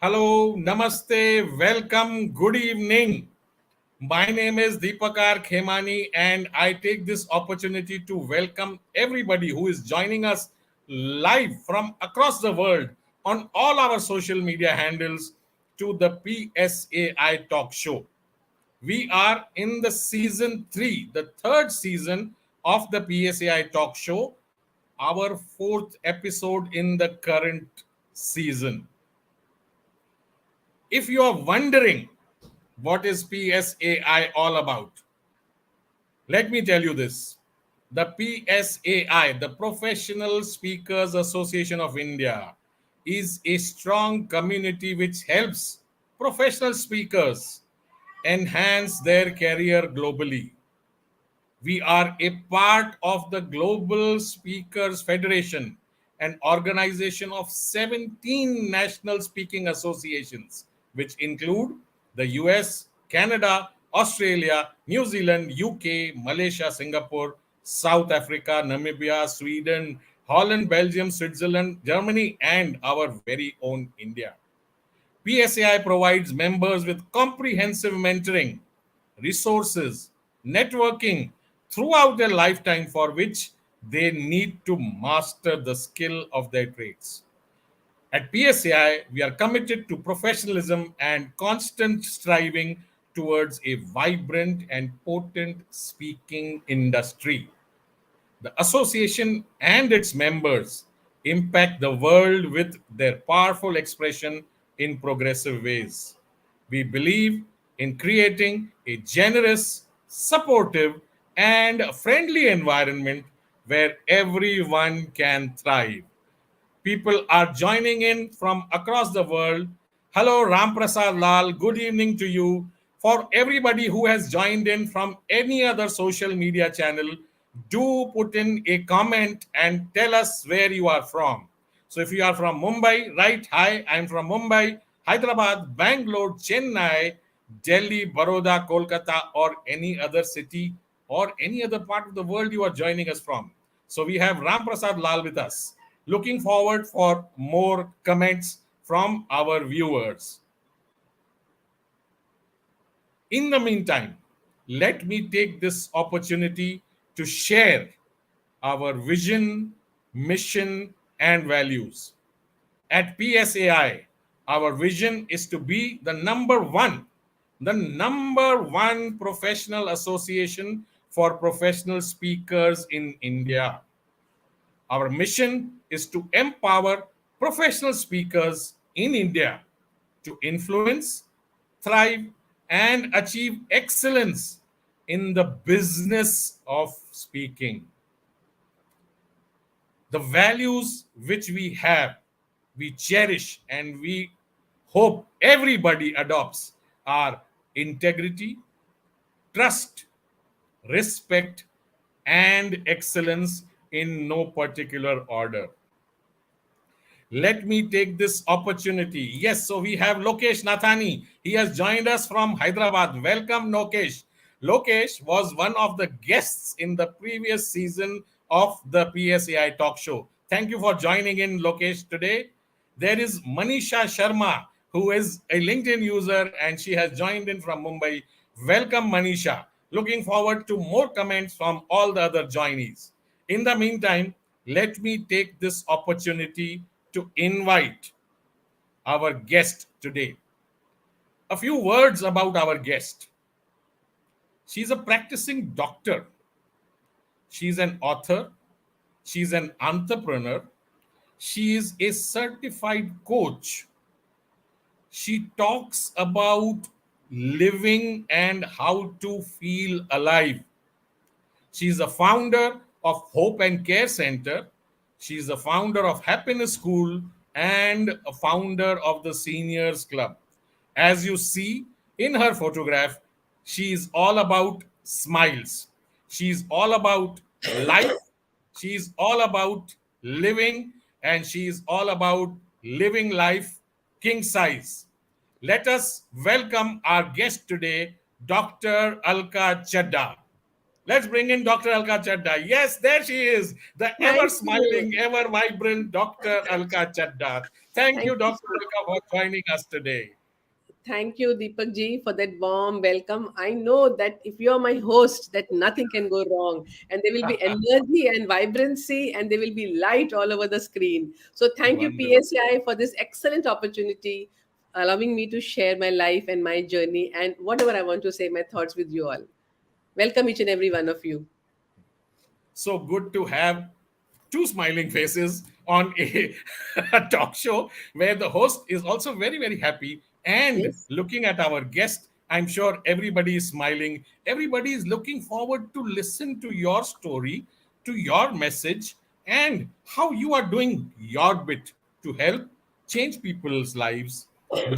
Hello, namaste, welcome, good evening. My name is Deepak R Khemani, and I take this opportunity to welcome everybody who is joining us live from across the world on all our social media handles to the PSAI Talk Show. We are in the season 3, the third season of the PSAI Talk Show, our fourth episode in the current season. If you are wondering what is PSAI all about, let me tell you this. The PSAI, the Professional Speakers Association of India, is a strong community which helps professional speakers enhance their career globally. We are a part of the Global Speakers Federation, an organization of 17 national speaking associations, which include the US, Canada, Australia, New Zealand, UK, Malaysia, Singapore, South Africa, Namibia, Sweden, Holland, Belgium, Switzerland, Germany, and our very own India. PSAI provides members with comprehensive mentoring, resources, networking throughout their lifetime for which they need to master the skill of their trades. At PSAI, we are committed to professionalism and constant striving towards a vibrant and potent speaking industry. The association and its members impact the world with their powerful expression in progressive ways. We believe in creating a generous, supportive, and friendly environment where everyone can thrive. People are joining in from across the world. Hello, Ram Prasad Lal. Good evening to you. For everybody who has joined in from any other social media channel, do put in a comment and tell us where you are from. So, if you are from Mumbai, right? Hi, I'm from Mumbai, Hyderabad, Bangalore, Chennai, Delhi, Baroda, Kolkata, or any other city or any other part of the world you are joining us from. So we have Ram Prasad Lal with us. Looking forward for more comments from our viewers. In the meantime, let me take this opportunity to share our vision, mission, and values. At PSAI, our vision is to be the number one professional association for professional speakers in India. Our mission is to empower professional speakers in India to influence, thrive, and achieve excellence in the business of speaking. The values which we have, we cherish, and we hope everybody adopts are integrity, trust, respect, and excellence in no particular order. Let me take this opportunity. Yes, so we have Lokesh Nathani. He has joined us from Hyderabad. Welcome, Lokesh. Lokesh was one of the guests in the previous season of the PSAI talk show. Thank you for joining in, Lokesh, today. There is Manisha Sharma, who is a LinkedIn user, and she has joined in from Mumbai. Welcome, Manisha. Looking forward to more comments from all the other joinees. In the meantime, let me take this opportunity to invite our guest today. A few words about our guest. She's a practicing doctor, she's an author, she's an entrepreneur, she is a certified coach. She talks about living and how to feel alive. She is the founder of Hope and Care Center. She is the founder of Happiness School and a founder of the Seniors Club. As you see in her photograph, she is all about smiles. She is all about life. She is all about living, and she is all about living life king size. Let us welcome our guest today, Dr. Alka Chadha. Let's bring in Dr. Alka Chadha. Yes, there she is, the ever Thank you. smiling, ever vibrant Dr. Alka Chadha. Thank you, Thank you Dr. so Alka, for joining us today. Thank you, Deepak ji, for that warm welcome. I know that if you're my host, that nothing can go wrong, and there will be energy and vibrancy, and there will be light all over the screen. So, thank you, Wonderful. PSAI, for this excellent opportunity, allowing me to share my life and my journey, and whatever I want to say, my thoughts with you all. Welcome each and every one of you. So good to have two smiling faces on a, a talk show where the host is also very, very happy. And Yes. looking at our guest, I'm sure everybody is smiling. Everybody is looking forward to listen to your story, to your message, and how you are doing your bit to help change people's lives,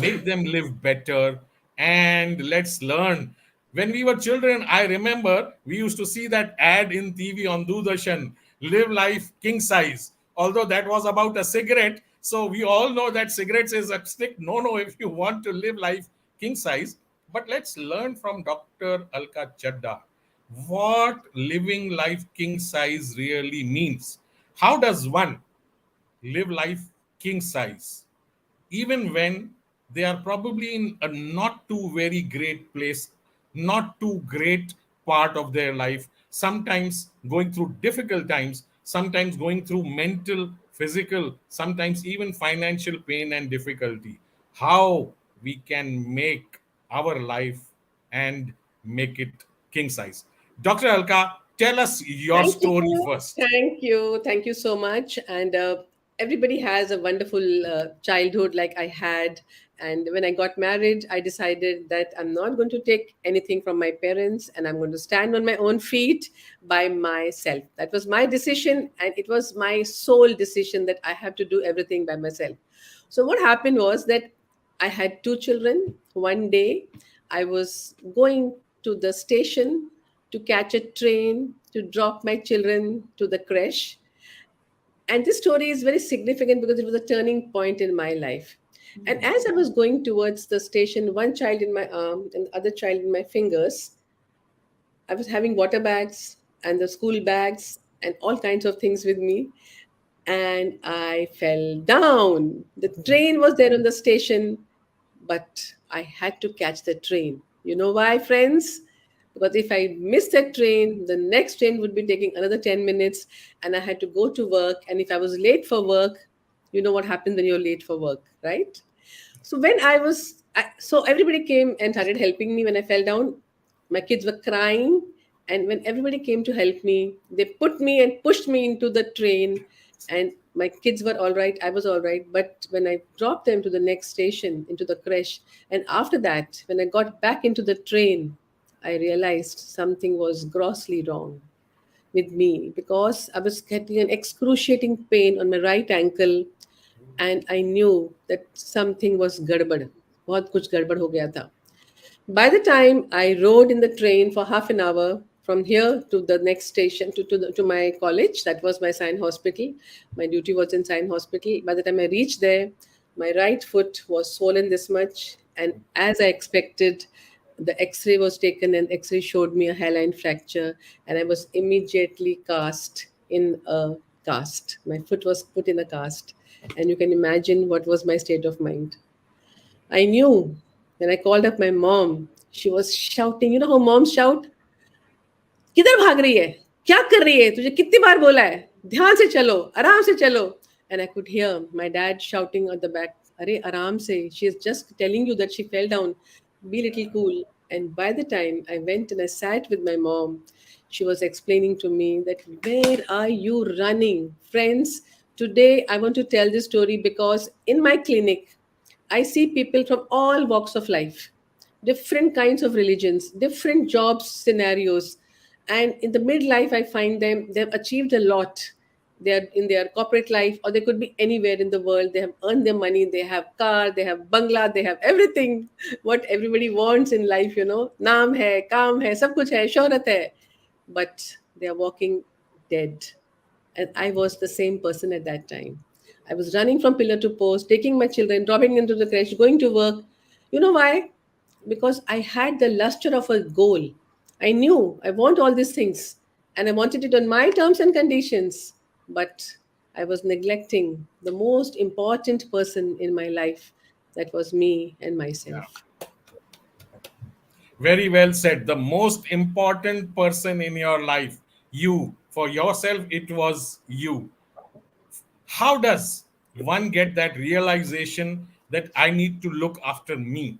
make them live better, and let's learn. When we were children, I remember we used to see that ad in TV on Doordarshan, live life king size. Although that was about a cigarette, so we all know that cigarettes is a strict no if you want to live life king size. But let's learn from Dr. Alka Chadda what living life king size really means. How does one live life king size? Even when they are probably in a not too very great place, not too great part of their life, sometimes going through difficult times, sometimes going through mental, physical, sometimes even financial pain and difficulty. How we can make our life and make it king size. Dr. Alka, tell us your Thank story you. first. Thank you. Thank you so much. And everybody has a wonderful childhood like I had. And when I got married, I decided that I'm not going to take anything from my parents and I'm going to stand on my own feet by myself. That was my decision. And it was my sole decision that I have to do everything by myself. So, what happened was that I had two children. One day, I was going to the station to catch a train to drop my children to the creche. And this story is very significant because it was a turning point in my life. And as I was going towards the station, one child in my arm and the other child in my fingers, I was having water bags and the school bags and all kinds of things with me. And I fell down. The train was there on the station, but I had to catch the train. You know why, friends? Because if I missed that train, the next train would be taking another 10 minutes and I had to go to work. And if I was late for work, you know what happens when you're late for work, right? So when so everybody came and started helping me when I fell down. My kids were crying, and when everybody came to help me, they put me and pushed me into the train, and my kids were all right. I was all right. But when I dropped them to the next station, into the creche, and after that, when I got back into the train, I realized something was grossly wrong with me because I was getting an excruciating pain on my right ankle and I knew that something was gadbad. बहुत कुछ गड़बड़ हो गया था. By the time I rode in the train for half an hour from here to the next station to my college, that was my Sign Hospital. My duty was in Sign Hospital. By the time I reached there, my right foot was swollen this much, and as I expected, the X-ray was taken, and X-ray showed me a hairline fracture, and I was immediately cast in a cast. My foot was put in a cast, and you can imagine what was my state of mind. I knew when I called up my mom, she was shouting. You know how moms shout? किधर भाग रही है? क्या कर रही है? तुझे कितनी बार बोला है? ध्यान से चलो, आराम से चलो. And I could hear my dad shouting at the back, अरे आराम से. She is just telling you that she fell down. Be little cool. And by the time I went and I sat with my mom, she was explaining to me that where are you running? Friends, today I want to tell this story because in my clinic, I see people from all walks of life, different kinds of religions, different jobs scenarios. And in the midlife, I find them, they've achieved a lot. They're in their corporate life, or they could be anywhere in the world. They have earned their money, they have car, they have bangla, they have everything what everybody wants in life, Naam hai, kaam hai, sab kuch hai, shohrat hai. But they are walking dead. And I was the same person at that time. I was running from pillar to post, taking my children, dropping into the crash, going to work. You know why? Because I had the luster of a goal. I knew I want all these things and I wanted it on my terms and conditions, but I was neglecting the most important person in my life, that was me and Yeah. myself. Very well said. The most important person in your life, you. For yourself, it was you. How does one get that realization that I need to look after me?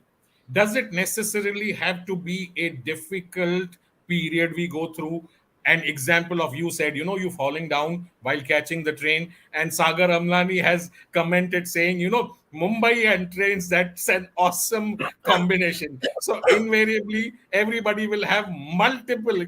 Does it necessarily have to be a difficult period we go through? An example of, you said, you falling down while catching the train, and Sagar Amlani has commented saying, Mumbai and trains, that's an awesome combination. So invariably, everybody will have multiple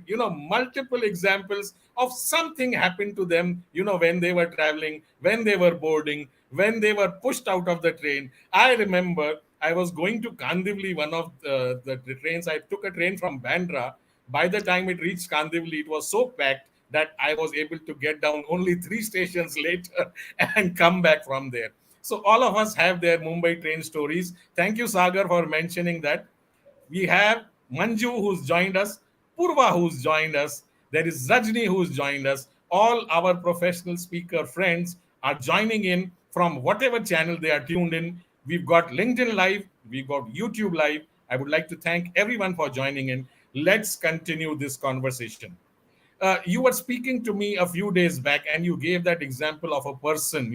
examples of something happened to them, when they were traveling, when they were boarding, when they were pushed out of the train. I remember I was going to Kandivli, one of the trains. I took a train from Bandra. By the time it reached Kandivli, it was so packed that I was able to get down only 3 stations later and come back from there. So all of us have their Mumbai train stories. Thank you, Sagar, for mentioning that. We have Manju who's joined us, Purva who's joined us, there is Rajni who's joined us. All our professional speaker friends are joining in from whatever channel they are tuned in. We've got LinkedIn Live, we've got YouTube Live. I would like to thank everyone for joining in. Let's continue this conversation. You were speaking to me a few days back and you gave that example of a person,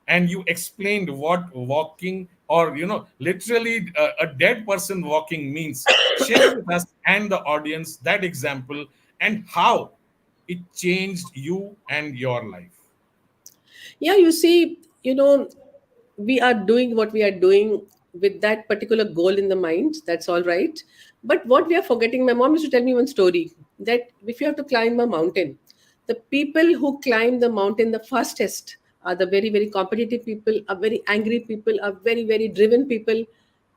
and you explained what walking, or literally a dead person walking means. Share with us and the audience that example and how it changed you and your life. Yeah, you see, we are doing what we are doing with that particular goal in the mind. That's all right. But what we are forgetting, my mom used to tell me one story that if you have to climb a mountain, the people who climb the mountain the fastest are the very, very competitive people, are very angry people, are very, very driven people,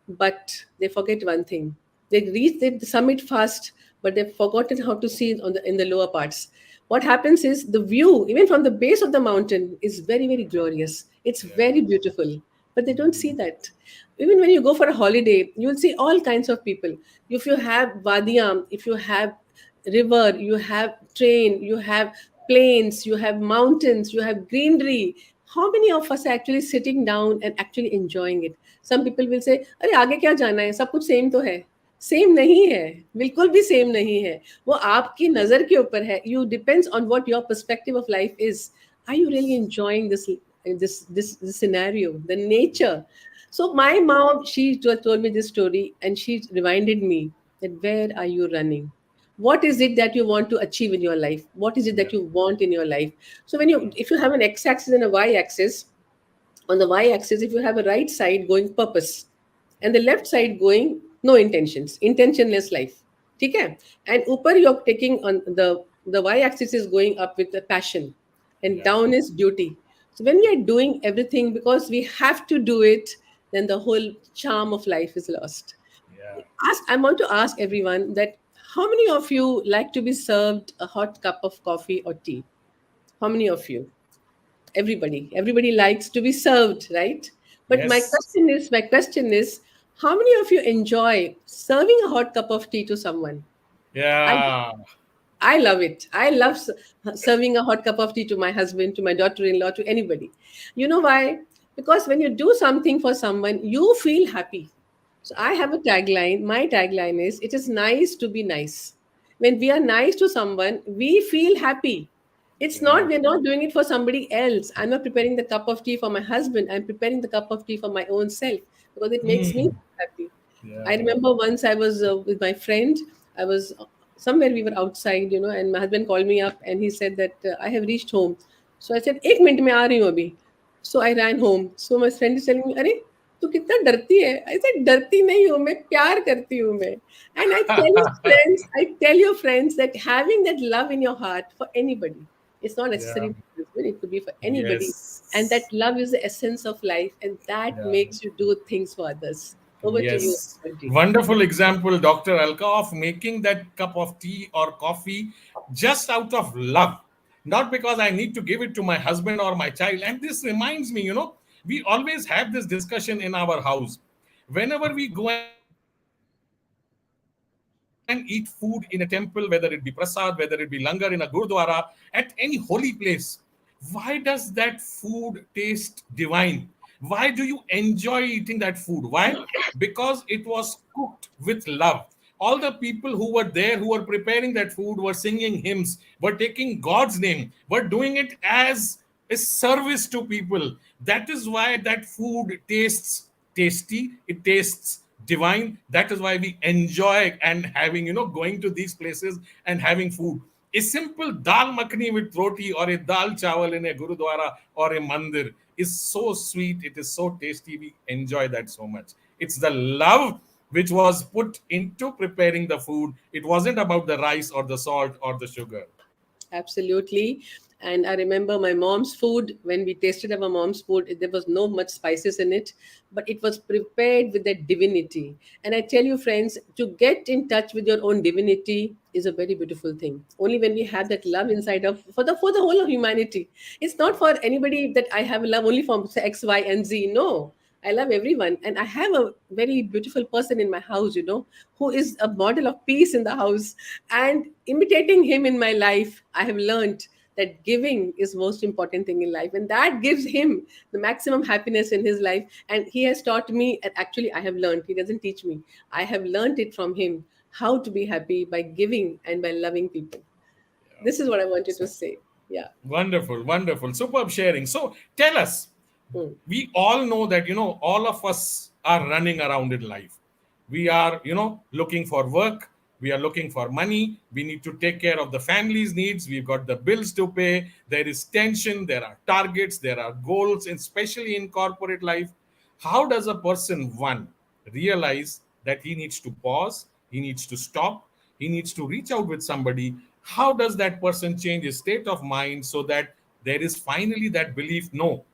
but they forget one thing. They reach the summit fast, but they've forgotten how to see on the in the lower parts. What happens is the view, even from the base of the mountain, is very, very glorious. It's very beautiful, but they don't see that. Even when you go for a holiday, you will see all kinds of people. If you have wadiyam, if you have river, you have train, you have plains, you have mountains, you have greenery. How many of us are actually sitting down and actually enjoying it? Some people will say, अरे आगे क्या जाना है, सब कुछ same तो है. Same नहीं है, बिल्कुल भी सेम नहीं है. वो आपकी नज़र के ऊपर है. You depends on what your perspective of life is. Are you really enjoying this scenario, the nature? So my mom, she told me this story and she reminded me that where are you running? What is it that you want to achieve in your life? What is it Yeah. that you want in your life? So if you have an x-axis and a y-axis, on the y-axis, if you have a right side going purpose and the left side going no intentions, intentionless life, ठीक है? And ऊपर you're taking on the y-axis is going up with the passion, and Yeah. down is duty. So when we are doing everything because we have to do it, then the whole charm of life is lost. Yeah. I want to ask everyone that how many of you like to be served a hot cup of coffee or tea? How many of you? Everybody likes to be served, right? But my Yes. question is, how many of you enjoy serving a hot cup of tea to someone? I Yeah. I love it. I love serving a hot cup of tea to my husband, to my daughter-in-law, to anybody. You know why? Because when you do something for someone, you feel happy. So I have a tagline. My tagline is, it is nice to be nice. When we are nice to someone, we feel happy. It's Yeah. not, we're not doing it for somebody else. I'm not preparing the cup of tea for my husband. I'm preparing the cup of tea for my own self because it makes me Mm. happy. I Yeah. remember once I was with my friend. I was somewhere, we were outside, and my husband called me up and he said that I have reached home. So I said, "एक minute में आ रही हूँ अभी." So I ran home. So my friend is telling me, "अरे तू कितना डरती है?" I said, "डरती नहीं हूँ मैं, प्यार करती हूँ मैं." And I tell your friends that having that love in your heart for anybody, it's not Yeah. necessary for your husband, it could be for anybody. And that Yes. love is the essence of life, and that Yeah. makes you do things for others. Over to you, Yes. Auntie. Wonderful example, Dr. Alka, of making that cup of tea or coffee just out of love, not because I need to give it to my husband or my child. And this reminds me, we always have this discussion in our house. Whenever we go and have a meal, and eat food in a temple, whether it be prasad, whether it be langar in a gurdwara, at any holy place, why does that food taste divine? Why do you enjoy eating that food? Why? Because it was cooked with love. All the people who were there, who were preparing that food, were singing hymns, were taking God's name, were doing it as a service to people. That is why that food tastes tasty, it tastes divine. That is why we enjoy and having, going to these places and having food. A simple dal makhani with roti or a dal chawal in a gurudwara or a mandir is so sweet, it is so tasty, we enjoy that so much. It's the love which was put into preparing the food. It wasn't about the rice or the salt or the sugar. Absolutely. And I remember my mom's food. When we tasted our mom's food, there was no much spices in it, but it was prepared with that divinity. And I tell you, friends, to get in touch with your own divinity is a very beautiful thing. Only when we have that love inside of for the whole of humanity. It's not for anybody that I have love only for X, Y, and Z. No, I love everyone. And I have a very beautiful person in my house, who is a model of peace in the house. And imitating him in my life, I have learned that giving is most important thing in life. And that gives him the maximum happiness in his life. And he has taught me, and actually I have learned, he doesn't teach me. I have learned it from him, how to be happy by giving and by loving people. This is what I wanted to say. Yeah. Wonderful, wonderful, superb sharing. So tell us, Hmm. we all know that all of us are running around in life. We are looking for work, we are looking for money, we need to take care of the family's needs, we've got the bills to pay, there is tension, there are targets, there are goals, and especially in corporate life. How does a person, one, realize that he needs to pause, he needs to stop, he needs to reach out with somebody? How does that person change his state of mind so that there is finally that belief, no,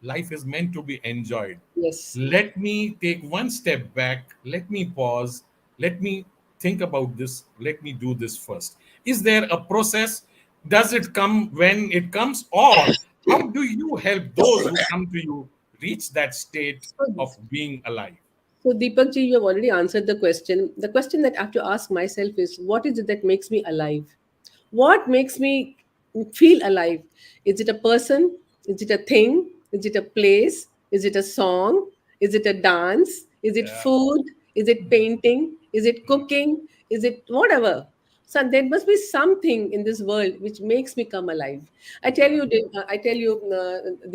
life is meant to be enjoyed. Yes. Let me take one step back. Let me pause. Let me think about this. Let me do this first. Is there a process? Does it come when it comes? Or how do you help those who come to you reach that state So, of being alive? So, Deepak ji, you have already answered the question. The question that I have to ask myself is, what is it that makes me alive? What makes me feel alive? Is it a person? Is it a thing? Is it a place? Is it a song? Is it a dance? Is it Yeah. food? Is it painting? Is it cooking? Is it whatever? So there must be something in this world which makes me come alive. Yeah. I tell you,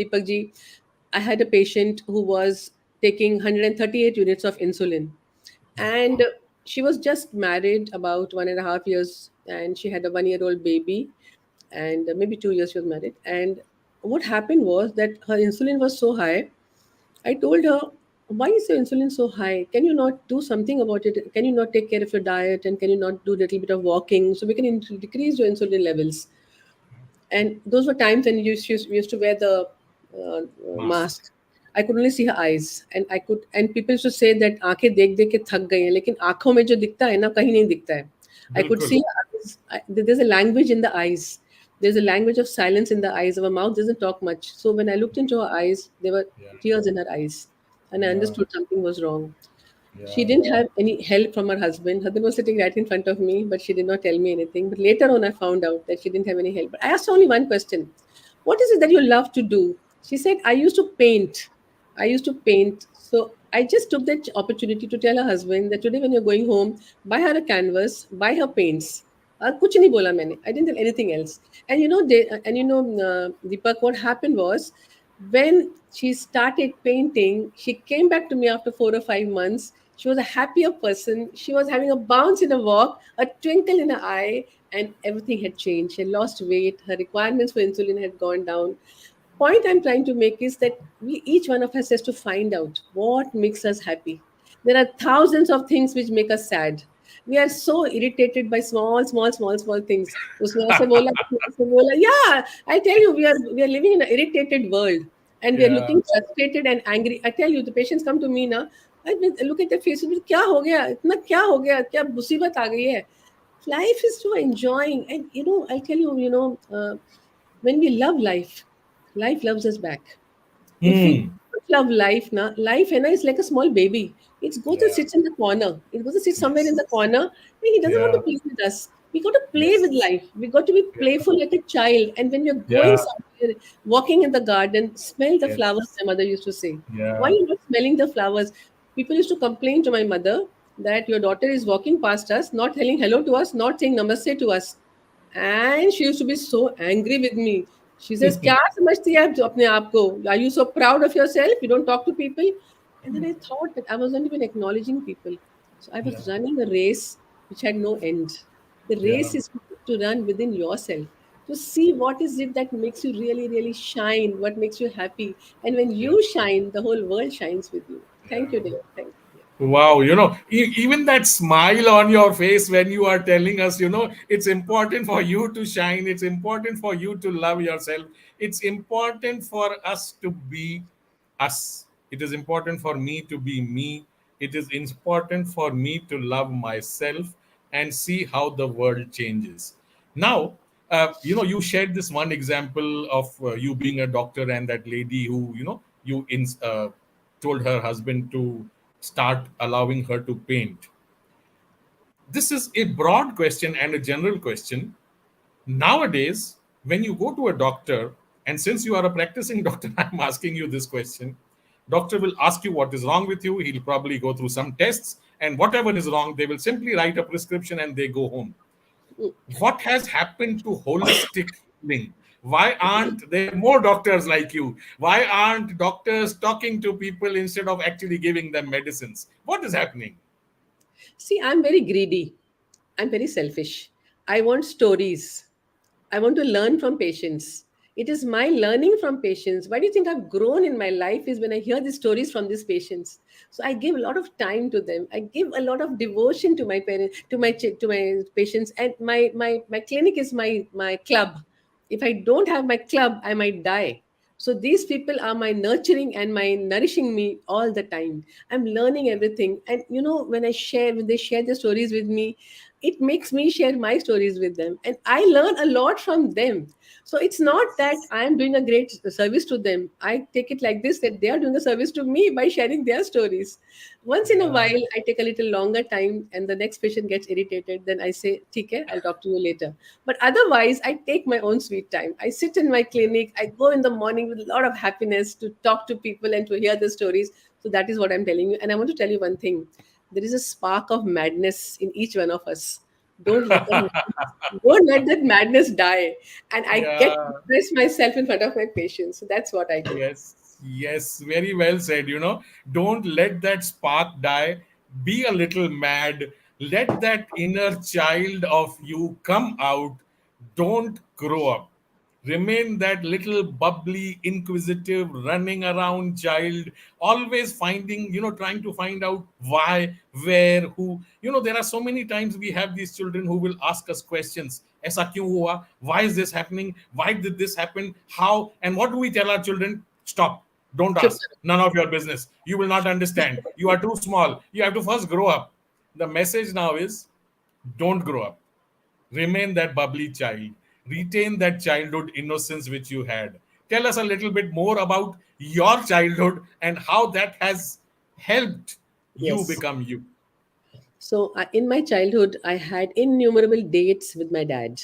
Deepak ji, I had a patient who was taking 138 units of insulin, and she was just married about 1.5 years, and she had a 1 year old baby, and maybe 2 years she was married. And what happened was that her insulin was so high. I told her, why is your insulin so high? Can you not do something about it? Can you not take care of your diet, and can you not do a little bit of walking so we can decrease your insulin levels? And those were times when we used to wear the Mask. mask. I could only see her eyes, and I could, and people used to say that आंखें देख देख के थक गई हैं, लेकिन आंखों में जो दिखता है ना कहीं नहीं दिखता है. I could Bilkul. see her eyes. There's a language in the eyes. There's a language of silence in the eyes. Our mouth doesn't talk much. So when I looked into her eyes, there were Yeah. tears in her eyes, and I Yeah. understood something was wrong. She Yeah. didn't have any help from her husband. Husband was sitting right in front of me, but she did not tell me anything. But later on, I found out that she didn't have any help. But I asked her only one question: what is it that you love to do? She said, I used to paint. I used to paint. So I just took that opportunity to tell her husband that today when you're going home, buy her a canvas, buy her paints. और कुछ नहीं बोला मैंने. I didn't tell anything else. And Deepak, what happened was when she started painting, she came back to me after 4 or 5 months. She was a happier person. She was having a bounce in her walk, a twinkle in her eye, and everything had changed. She had lost weight. Her requirements for insulin had gone down. Point I'm trying to make is that each one of us has to find out what makes us happy. There are thousands of things which make us sad. We are so irritated by small things. उसने ऐसे बोला, उसने ऐसे बोला. Yeah, I tell you, we are living in an irritated world, and we are Yeah. looking frustrated and angry. I tell you, the patients come to me now. I look at their faces. क्या हो गया? इतना क्या हो गया? क्या मुसीबत आ गई है? Life is so enjoying, and I'll tell you, when we love life, life loves us back. We feel Hmm. love life, na. Life, है ना, is like a small baby. It goes and Yeah. sits in the corner. It goes to sit somewhere in Yes. the corner, and he doesn't want to Yeah. play with us. We got to play with Yes. life. We got to be Yeah. playful like a child. And when we're going Yeah. somewhere, walking in the garden, smell the flowers, Yes. my mother used to say. Why are Yeah. you not smelling the flowers? People used to complain to my mother that your daughter is walking past us, not telling hello to us, not saying namaste to us. And she used to be so angry with me. She says, क्या समझती है आप अपने आप को? Are you so proud of yourself? You don't talk to people? And then I thought that I wasn't even acknowledging people. So I Yeah. was running a race which had no end. The Yeah. race is to run within yourself, to see what is it that makes you really, really shine, what makes you happy. And when Yeah. you shine, the whole world shines with you. Thank you, dear. Thank you. Wow, even that smile on your face when you are telling us, it's important for you to shine. It's important for you to love yourself. It's important for us to be us. It is important for me to be me. It is important for me to love myself and see how the world changes. Now, you shared this one example of you being a doctor and that lady who, told her husband to start allowing her to paint. This is a broad question and a general question. Nowadays, when you go to a doctor, and since you are a practicing doctor, I'm asking you this question. Doctor will ask you what is wrong with you. He'll probably go through some tests, and whatever is wrong, they will simply write a prescription and they go home. What has happened to holistic healing? Why aren't there more doctors like you? Why aren't doctors talking to people instead of actually giving them medicines? What is happening? See, I'm very greedy. I'm very selfish. I want stories. I want to learn from patients. It is my learning from patients. Why do you think I've grown in my life is when I hear these stories from these patients. So I give a lot of time to them. I give a lot of devotion to my parents, to my patients, and my clinic is my club. If I don't have my club, I might die. So these people are my nurturing and my nourishing me all the time. I'm learning everything. And when they share their stories with me, it makes me share my stories with them. And I learn a lot from them. So it's not that I'm doing a great service to them. I take it like this, that they are doing a service to me by sharing their stories. Once in a Yeah. while, I take a little longer time and the next patient gets irritated. Then I say, "Okay, I'll talk to you later." But otherwise, I take my own sweet time. I sit in my clinic. I go in the morning with a lot of happiness to talk to people and to hear the stories. So that is what I'm telling you. And I want to tell you one thing. There is a spark of madness in each one of us. Don't let them don't let that madness die. And I get to Yeah. express myself in front of my patients. So that's what I do. Yes, yes, very well said. Don't let that spark die. Be a little mad. Let that inner child of you come out. Don't grow up. Remain that little bubbly, inquisitive, running around child, always finding, trying to find out why, where, who. There are so many times we have these children who will ask us questions. Aisa kyun hua? Why is this happening? Why did this happen? How? And what do we tell our children? Stop. Don't Chup ask. None of your business. You will not understand. You are too small. You have to first grow up. The message now is don't grow up. Remain that bubbly child. Retain that childhood innocence which you had. Tell us a little bit more about your childhood and how that has helped you Yes. become you. So in my childhood, I had innumerable dates with my dad.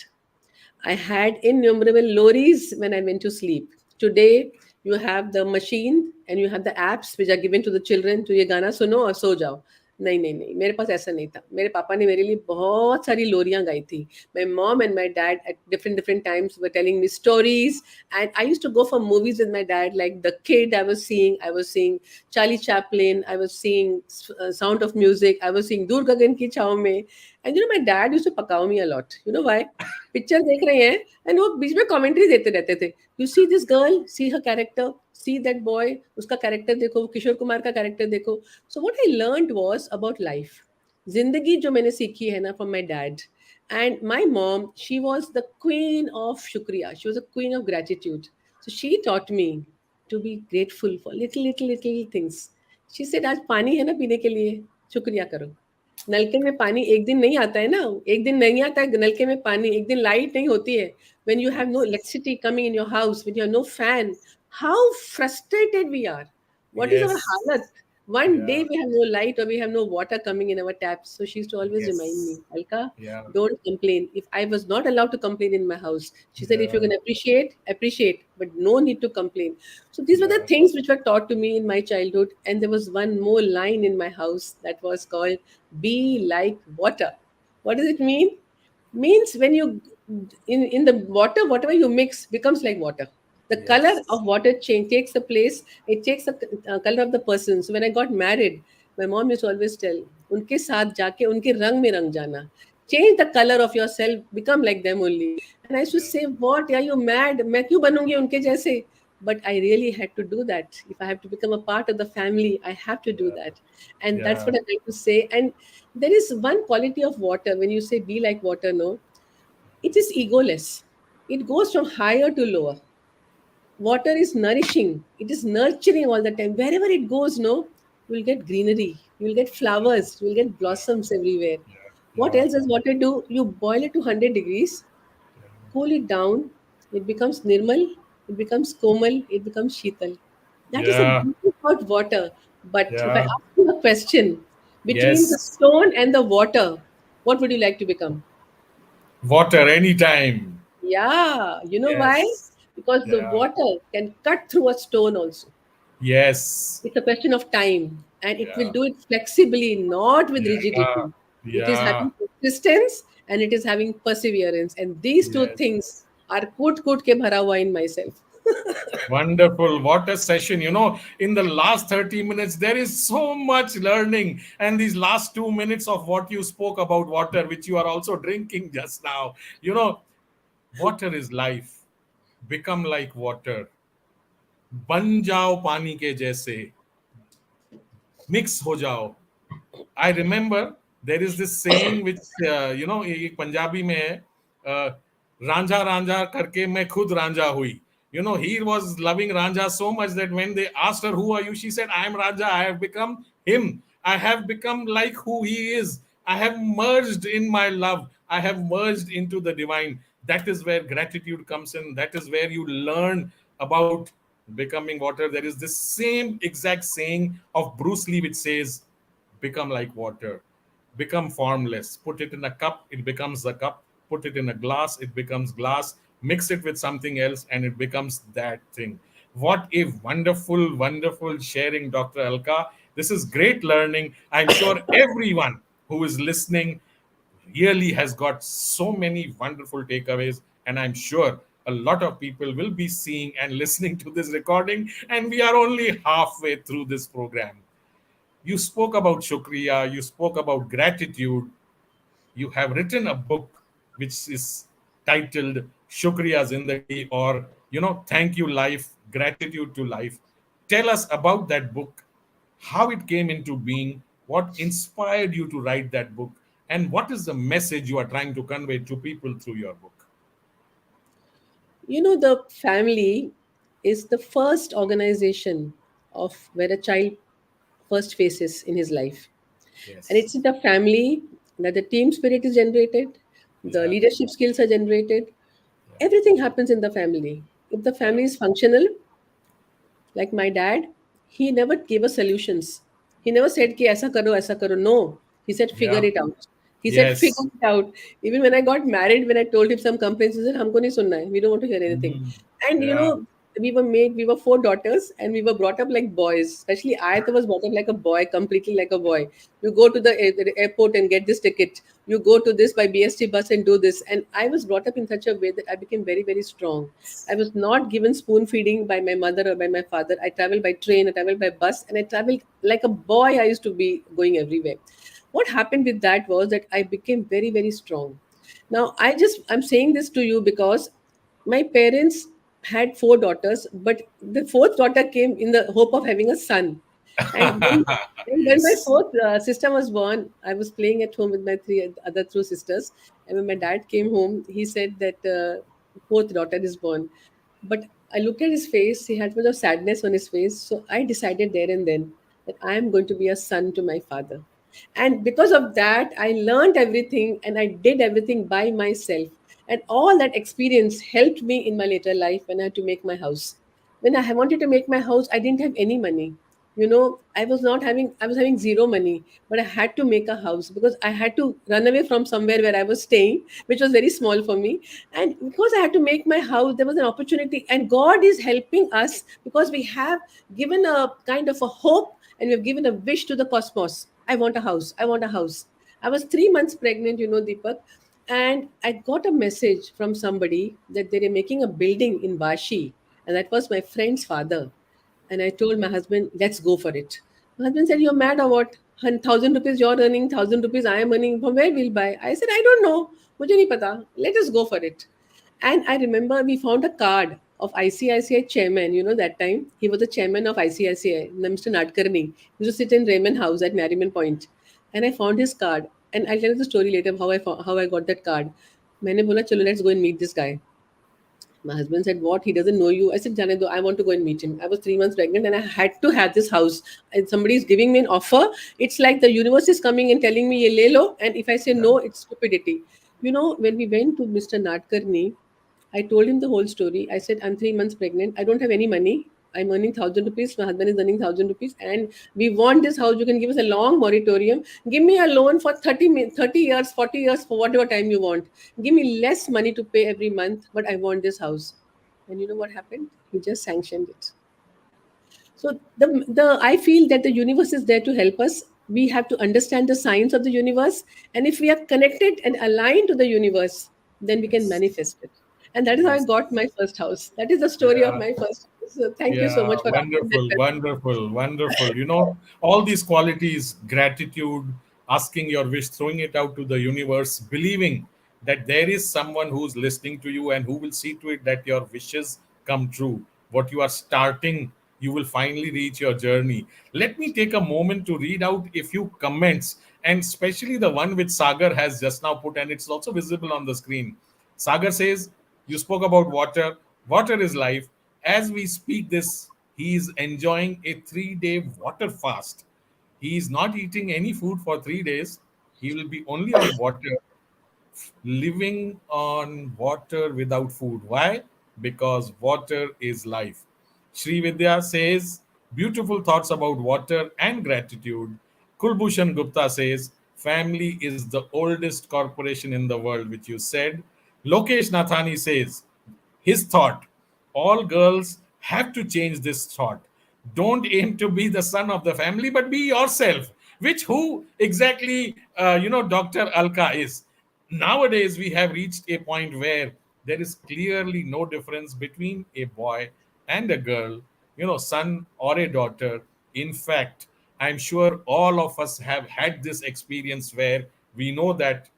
I had innumerable loris when I went to sleep. Today, you have the machine and you have the apps which are given to the children to ये गाना सुनो और सो जाओ. नहीं नहीं नहीं, मेरे पास ऐसा नहीं था. मेरे पापा ने मेरे लिए बहुत सारी लोरियां गाई थी. My mom and my dad at different times were telling me stories, and I used to go for movies with my dad. Like The Kid, I was seeing Charlie Chaplin, I was seeing Sound of Music, I was seeing Dur Gagan Ki Chhaaw Mein. And my dad used to pakaw me a lot. You know why? Picture देख रहे हैं and वो बीच में commentary देते रहते थे. You see this girl, see her character, see that boy, उसका character देखो, किशोर कुमार का कैरेक्टर देखो. So what I learned was about life. जिंदगी जो मैंने सीखी है ना from my dad. And my mom, she was the queen of शुक्रिया, she was a queen of gratitude. So she taught me to be grateful for little little little things. She said आज पानी है ना पीने के लिए, शुक्रिया करो. नलके में पानी एक दिन नहीं आता है ना, एक दिन नहीं आता है नलके में पानी, एक दिन लाइट नहीं होती है. When you have no electricity coming in your house, when you have no fan, how frustrated we are. What is our Yes. halat? One Yeah. day we have no light or we have no water coming in our taps. So she used to always remind me, Yes. Alka, Yeah. don't complain. If I was not allowed to complain in my house, she said, if you Yeah. can appreciate, appreciate, but no need to complain. So these were the Yeah. things which were taught to me in my childhood. And there was one more line in my house that was called, be like water. What does it mean? Means when you in the water, whatever you mix becomes like water. The color Yes. of water change takes the place, it takes the color of the person. So when I got married, my mom used to always tell, unke saath jaake unke rang mein rang jana, change the color of yourself, become like them only. And I used to Yeah. say, what, are you mad, मैं क्यों बनूंगी उनके जैसे? But I really had to do that. If I have to become a part of the family, I have to do Yeah. that. And that's Yeah. what I like to say. And there is one quality of water, when you say be like water, no, it is egoless. It goes from higher to lower. Water is nourishing. It is nurturing all the time. Wherever it goes, no, you will get greenery. You will get flowers. You will get Yeah. blossoms everywhere. What Yeah. else does water do? You boil it to 100 degrees, cool it down. It becomes nirmal. It becomes komal. It becomes sheetal. That is the Yeah. beauty about water. But if I Yeah. ask you a question, between the Yes. stone and the water, what would you like to become? Water anytime. Yeah, you know why? Yes. Because the Yeah. water can cut through a stone also. Yes. It's a question of time, and it will Yeah. do it flexibly, not with Yeah. rigidity. It is Yeah. having persistence and it is having perseverance. And these two Yes. things are kut ke bhara hua in myself. Wonderful. What a session. In the last 30 minutes, there is so much learning. And these last 2 minutes of what you spoke about water, which you are also drinking just now, you know, water is life. Become like water. बन जाओ पानी के जैसे mix हो जाओ I remember there is this saying which एक पंजाबी में है रांझा रांझा करके मैं खुद रांझा हुई. He was loving Ranja so much that when they asked her, who are you? She said, I am Ranja. I have become him. I have become like who he is. I have merged in my love. I have merged into the divine. That is where gratitude comes in. That is where you learn about becoming water. There is this same exact saying of Bruce Lee which says, become like water, become formless. Put it in a cup, it becomes a cup. Put it in a glass, it becomes glass. Mix it with something else, and it becomes that thing. What a wonderful, wonderful sharing, Dr. Alka. This is great learning. I'm sure everyone who is listening really has got so many wonderful takeaways, and I'm sure a lot of people will be seeing and listening to this recording, and we are only halfway through this program. You spoke about Shukriya, you spoke about gratitude. You have written a book which is titled Shukriya Zindagi, or, Thank You Life, Gratitude to Life. Tell us about that book, how it came into being, what inspired you to write that book, and what is the message you are trying to convey to people through your book. You know, the family is the first organization of where a child first faces in his life. And Yes. it's in the family that the team spirit is generated, the Yeah. leadership skills are generated. Yeah. Everything happens in the family. If the Yeah. family is functional, like my dad, he never gave us solutions. He never said ki aisa karo. No, he said figure Yeah. it out. He said figure Yes. it out. Even when I got married, when I told him some complaints, he said हमको नहीं सुनना है. We don't want to hear anything. Mhm. And you Yeah. know, we were four daughters, and we were brought up like boys. Especially I was brought up like a boy, completely like a boy. You go to the airport and get this ticket. You go to this by BST bus and do this. And I was brought up in such a way that I became very, very strong. I was not given spoon feeding by my mother or by my father. I traveled by train, I traveled by bus, and I traveled like a boy. I used to be going everywhere. What happened with that was that I became very, very strong. Now, I'm saying this to you because my parents had four daughters, but the fourth daughter came in the hope of having a son. And when my Yes. fourth sister was born, I was playing at home with my three other two sisters. And when my dad came home, he said that fourth daughter is born. But I looked at his face; he had much of sadness on his face. So I decided there and then that I am going to be a son to my father. And because of that, I learned everything and I did everything by myself. And all that experience helped me in my later life when I had to make my house. When I wanted to make my house, I didn't have any money. I was having zero money, but I had to make a house because I had to run away from somewhere where I was staying, which was very small for me. And because I had to make my house, there was an opportunity, and God is helping us because we have given a kind of a hope, and we have given a wish to the cosmos. I want a house, I want a house. I was 3 months pregnant, Deepak, and I got a message from somebody that they are making a building in Vashi, and that was my friend's father. And I told my husband, let's go for it. My husband said, you're mad or what? 1,000 rupees you're earning, 1,000 rupees I am earning. From where we'll buy? I said, I don't know. Mujhe nahi pata. Let us go for it. And I remember we found a card of ICICI chairman, that time. He was the chairman of ICICI, Mr. Nadkarni. He used to sit in Raymond House at Nariman Point. And I found his card. And I'll tell you the story later how I got that card. मैंने बोला चलो let's go and meet this guy. My husband said, what? He doesn't know you. I said, Jane do, I want to go and meet him. I was 3 months pregnant and I had to have this house. And somebody is giving me an offer. It's like the universe is coming and telling me, ye le lo. And if I say no, it's stupidity. When we went to Mr. Nadkarni, I told him the whole story. I said, I'm 3 months pregnant. I don't have any money. I'm earning 1,000 rupees. My husband is earning 1,000 rupees. And we want this house. You can give us a long moratorium. Give me a loan for 30 years, 40 years, for whatever time you want. Give me less money to pay every month, but I want this house. And you know what happened? He just sanctioned it. So the I feel that the universe is there to help us. We have to understand the science of the universe, and if we are connected and aligned to the universe, then we can Yes. manifest it. And that is how I Yes. got my first house. That is the story of Yeah. my first house. So thank you so Yeah, much for asking that wonderful, question. wonderful, wonderful. All these qualities, gratitude, asking your wish, throwing it out to the universe, believing that there is someone who's listening to you and who will see to it that your wishes come true. What you are starting, you will finally reach your journey. Let me take a moment to read out a few comments, and especially the one which Sagar has just now put, and it's also visible on the screen. Sagar says, you spoke about water. Water is life. As we speak this, he is enjoying a 3 day water fast. He is not eating any food for 3 days. He will be only on water, living on water without food. Why? Because water is life. Sri Vidya says, beautiful thoughts about water and gratitude. Kulbhushan Gupta says, family is the oldest corporation in the world, which you said. Lokesh Nathani says, his thought, all girls have to change this thought. Don't aim to be the son of the family, but be yourself, which who exactly, Dr. Alka is. Nowadays, we have reached a point where there is clearly no difference between a boy and a girl, son or a daughter. In fact, I'm sure all of us have had this experience where we know that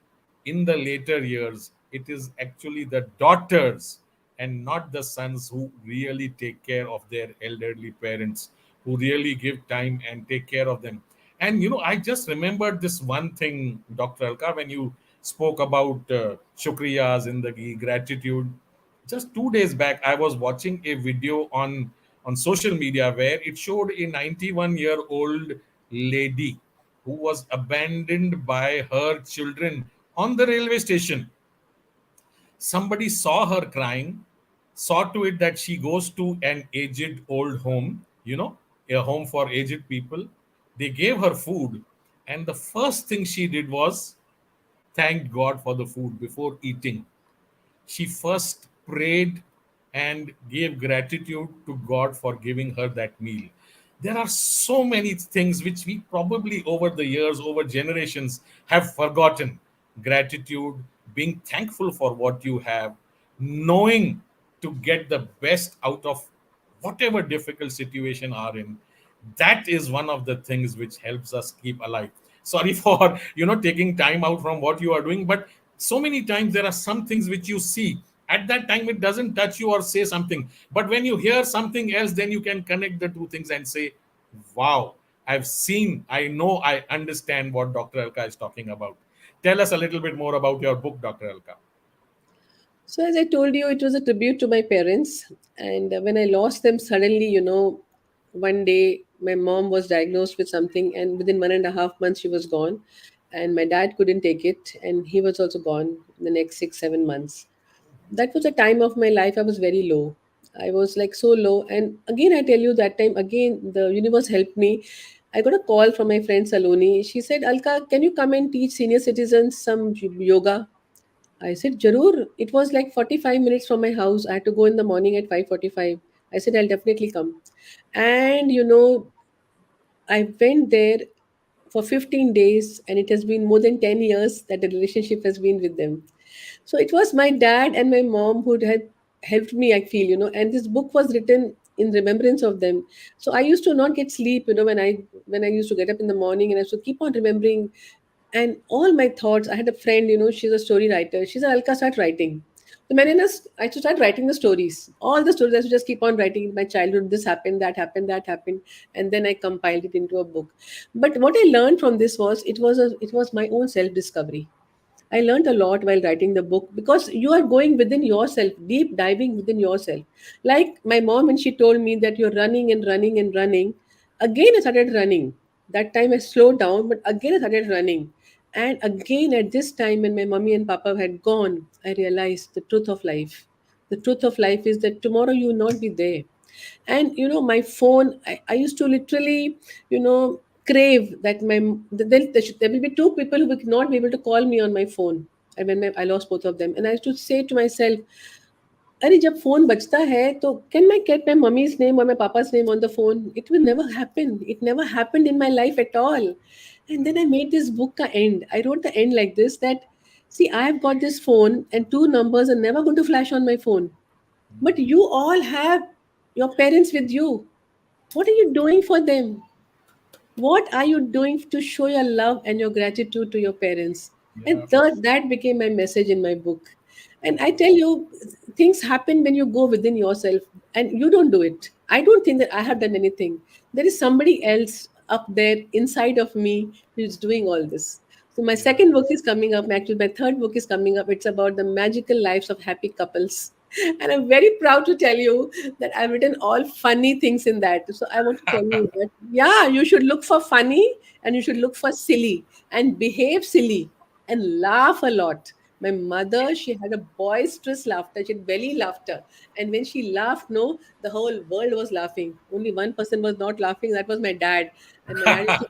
in the later years, it is actually the daughters and not the sons who really take care of their elderly parents, who really give time and take care of them. And I just remembered this one thing, Dr. Alka, when you spoke about shukriyas in the gratitude. Just 2 days back, I was watching a video on social media where it showed a 91-year-old lady who was abandoned by her children on the railway station. Somebody saw her crying, saw to it that she goes to an aged old home, a home for aged people. They gave her food, and the first thing she did was thanked God for the food before eating. She first prayed and gave gratitude to God for giving her that meal. There are so many things which we probably over the years, over generations, have forgotten. Gratitude, being thankful for what you have, knowing to get the best out of whatever difficult situation are in. That is one of the things which helps us keep alive. Sorry for taking time out from what you are doing, but so many times there are some things which you see at that time, it doesn't touch you or say something, but when you hear something else, then you can connect the two things and say, wow, I've seen, I know, I understand what Dr. Alka is talking about. Tell us a little bit more about your book, Dr. Alka. So, as I told you, it was a tribute to my parents. And when I lost them suddenly, one day my mom was diagnosed with something, and within 1.5 months, she was gone. And my dad couldn't take it, and he was also gone in the next 6, 7 months. That was a time of my life I was very low. I was like so low. And again, I tell you, that time again, the universe helped me. I got a call from my friend Saloni. She said, Alka, can you come and teach senior citizens some yoga? I said, Jarur. It was like 45 minutes from my house. I had to go in the morning at 5:45. I said, I'll definitely come. And I went there for 15 days, and it has been more than 10 years that the relationship has been with them. So it was my dad and my mom who had helped me, I feel, and this book was written in remembrance of them. So I used to not get sleep, when I used to get up in the morning, and I used to keep on remembering, and all my thoughts. I had a friend, she's a story writer. She said, Alka, start writing. So I used to start writing the stories. All the stories I used to just keep on writing in my childhood. This happened, that happened, that happened, and then I compiled it into a book. But what I learned from this was it was my own self discovery. I learned a lot while writing the book, because you are going within yourself, deep diving within yourself. Like my mom, when she told me that you're running and running and running, again I started running. That time I slowed down, but again I started running. And again at this time, when my mommy and papa had gone, I realized the truth of life. The truth of life is that tomorrow you will not be there. And my phone, I used to literally crave that there will be two people who will not be able to call me on my phone. And when I lost both of them, and I used to say to myself, अरे जब phone बजता है तो can I get my mummy's name or my papa's name on the phone? It will never happen. It never happened in my life at all. And then I made this book ka end. I wrote the end like this, that see, I have got this phone and two numbers are never going to flash on my phone, but you all have your parents with you. What are you doing for them? What are you doing to show your love and your gratitude to your parents? Yeah. And that became my message in my book. And I tell you, things happen when you go within yourself, and you don't do it. I don't think that I have done anything. There is somebody else up there inside of me who's doing all this. So my Yeah. second book is coming up. Actually, my third book is coming up. It's about the magical lives of happy couples. And I'm very proud to tell you that I've written all funny things in that. So I want to tell you that, yeah, you should look for funny, and you should look for silly and behave silly and laugh a lot. My mother, she had a boisterous laughter. She had belly laughter. And when she laughed, no, the whole world was laughing. Only one person was not laughing. That was my dad. And my dad used to,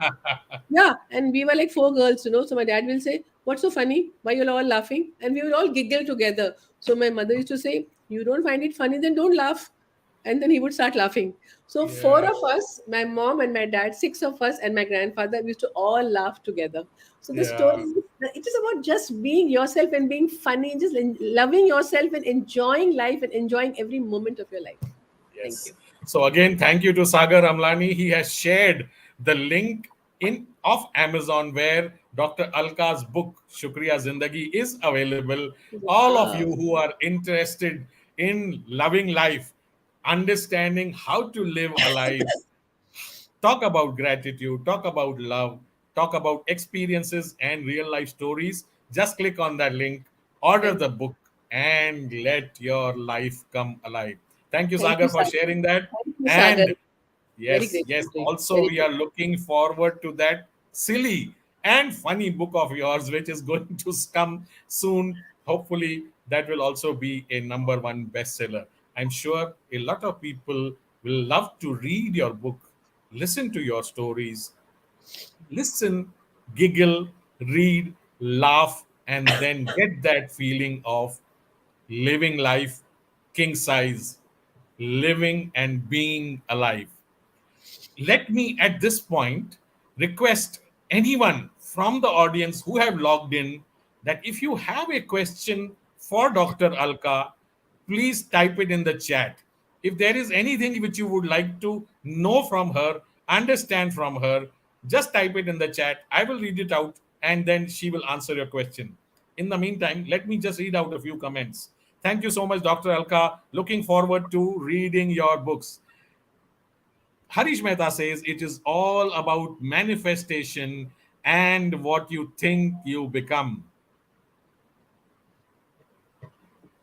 yeah, and we were like four girls, So my dad will say, what's so funny? Why you're all laughing? And we will all giggle together. So my mother used to say, you don't find it funny, then don't laugh. And then he would start laughing. So four Yeah. of us, my mom and my dad, six of us, and my grandfather, we used to all laugh together. So the story, Yeah. it is about just being yourself and being funny, just loving yourself and enjoying life and enjoying every moment of your life. Thank you. Yes. So again, thank you to Sagar Amlani. He has shared the link in of Amazon where Dr. Alka's book Shukriya Zindagi is available. All of you Wow. who are interested in loving life, understanding how to live a life, talk about gratitude, talk about love, talk about experiences and real life stories, just click on that link, order Thank the you. book, and let your life come alive. Thank you, Thank you, Sagar, for Sagar. sharing that. Thank you, Sagar. And Very yes, grateful yes. to you. Also, Very we are grateful. looking forward to that silly and funny book of yours, which is going to come soon. Hopefully, that will also be a number one bestseller. I'm sure a lot of people will love to read your book, listen to your stories, listen, giggle, read, laugh, and then get that feeling of living life king size, living and being alive. Let me at this point request anyone from the audience who have logged in that if you have a question for Dr. Alka, please type it in the chat. If there is anything which you would like to know from her, understand from her, just type it in the chat. I will read it out and then she will answer your question. In the meantime, let me just read out a few comments. Thank you so much, Dr. Alka. Looking forward to reading your books. Harish Mehta says it is all about manifestation and what you think you become.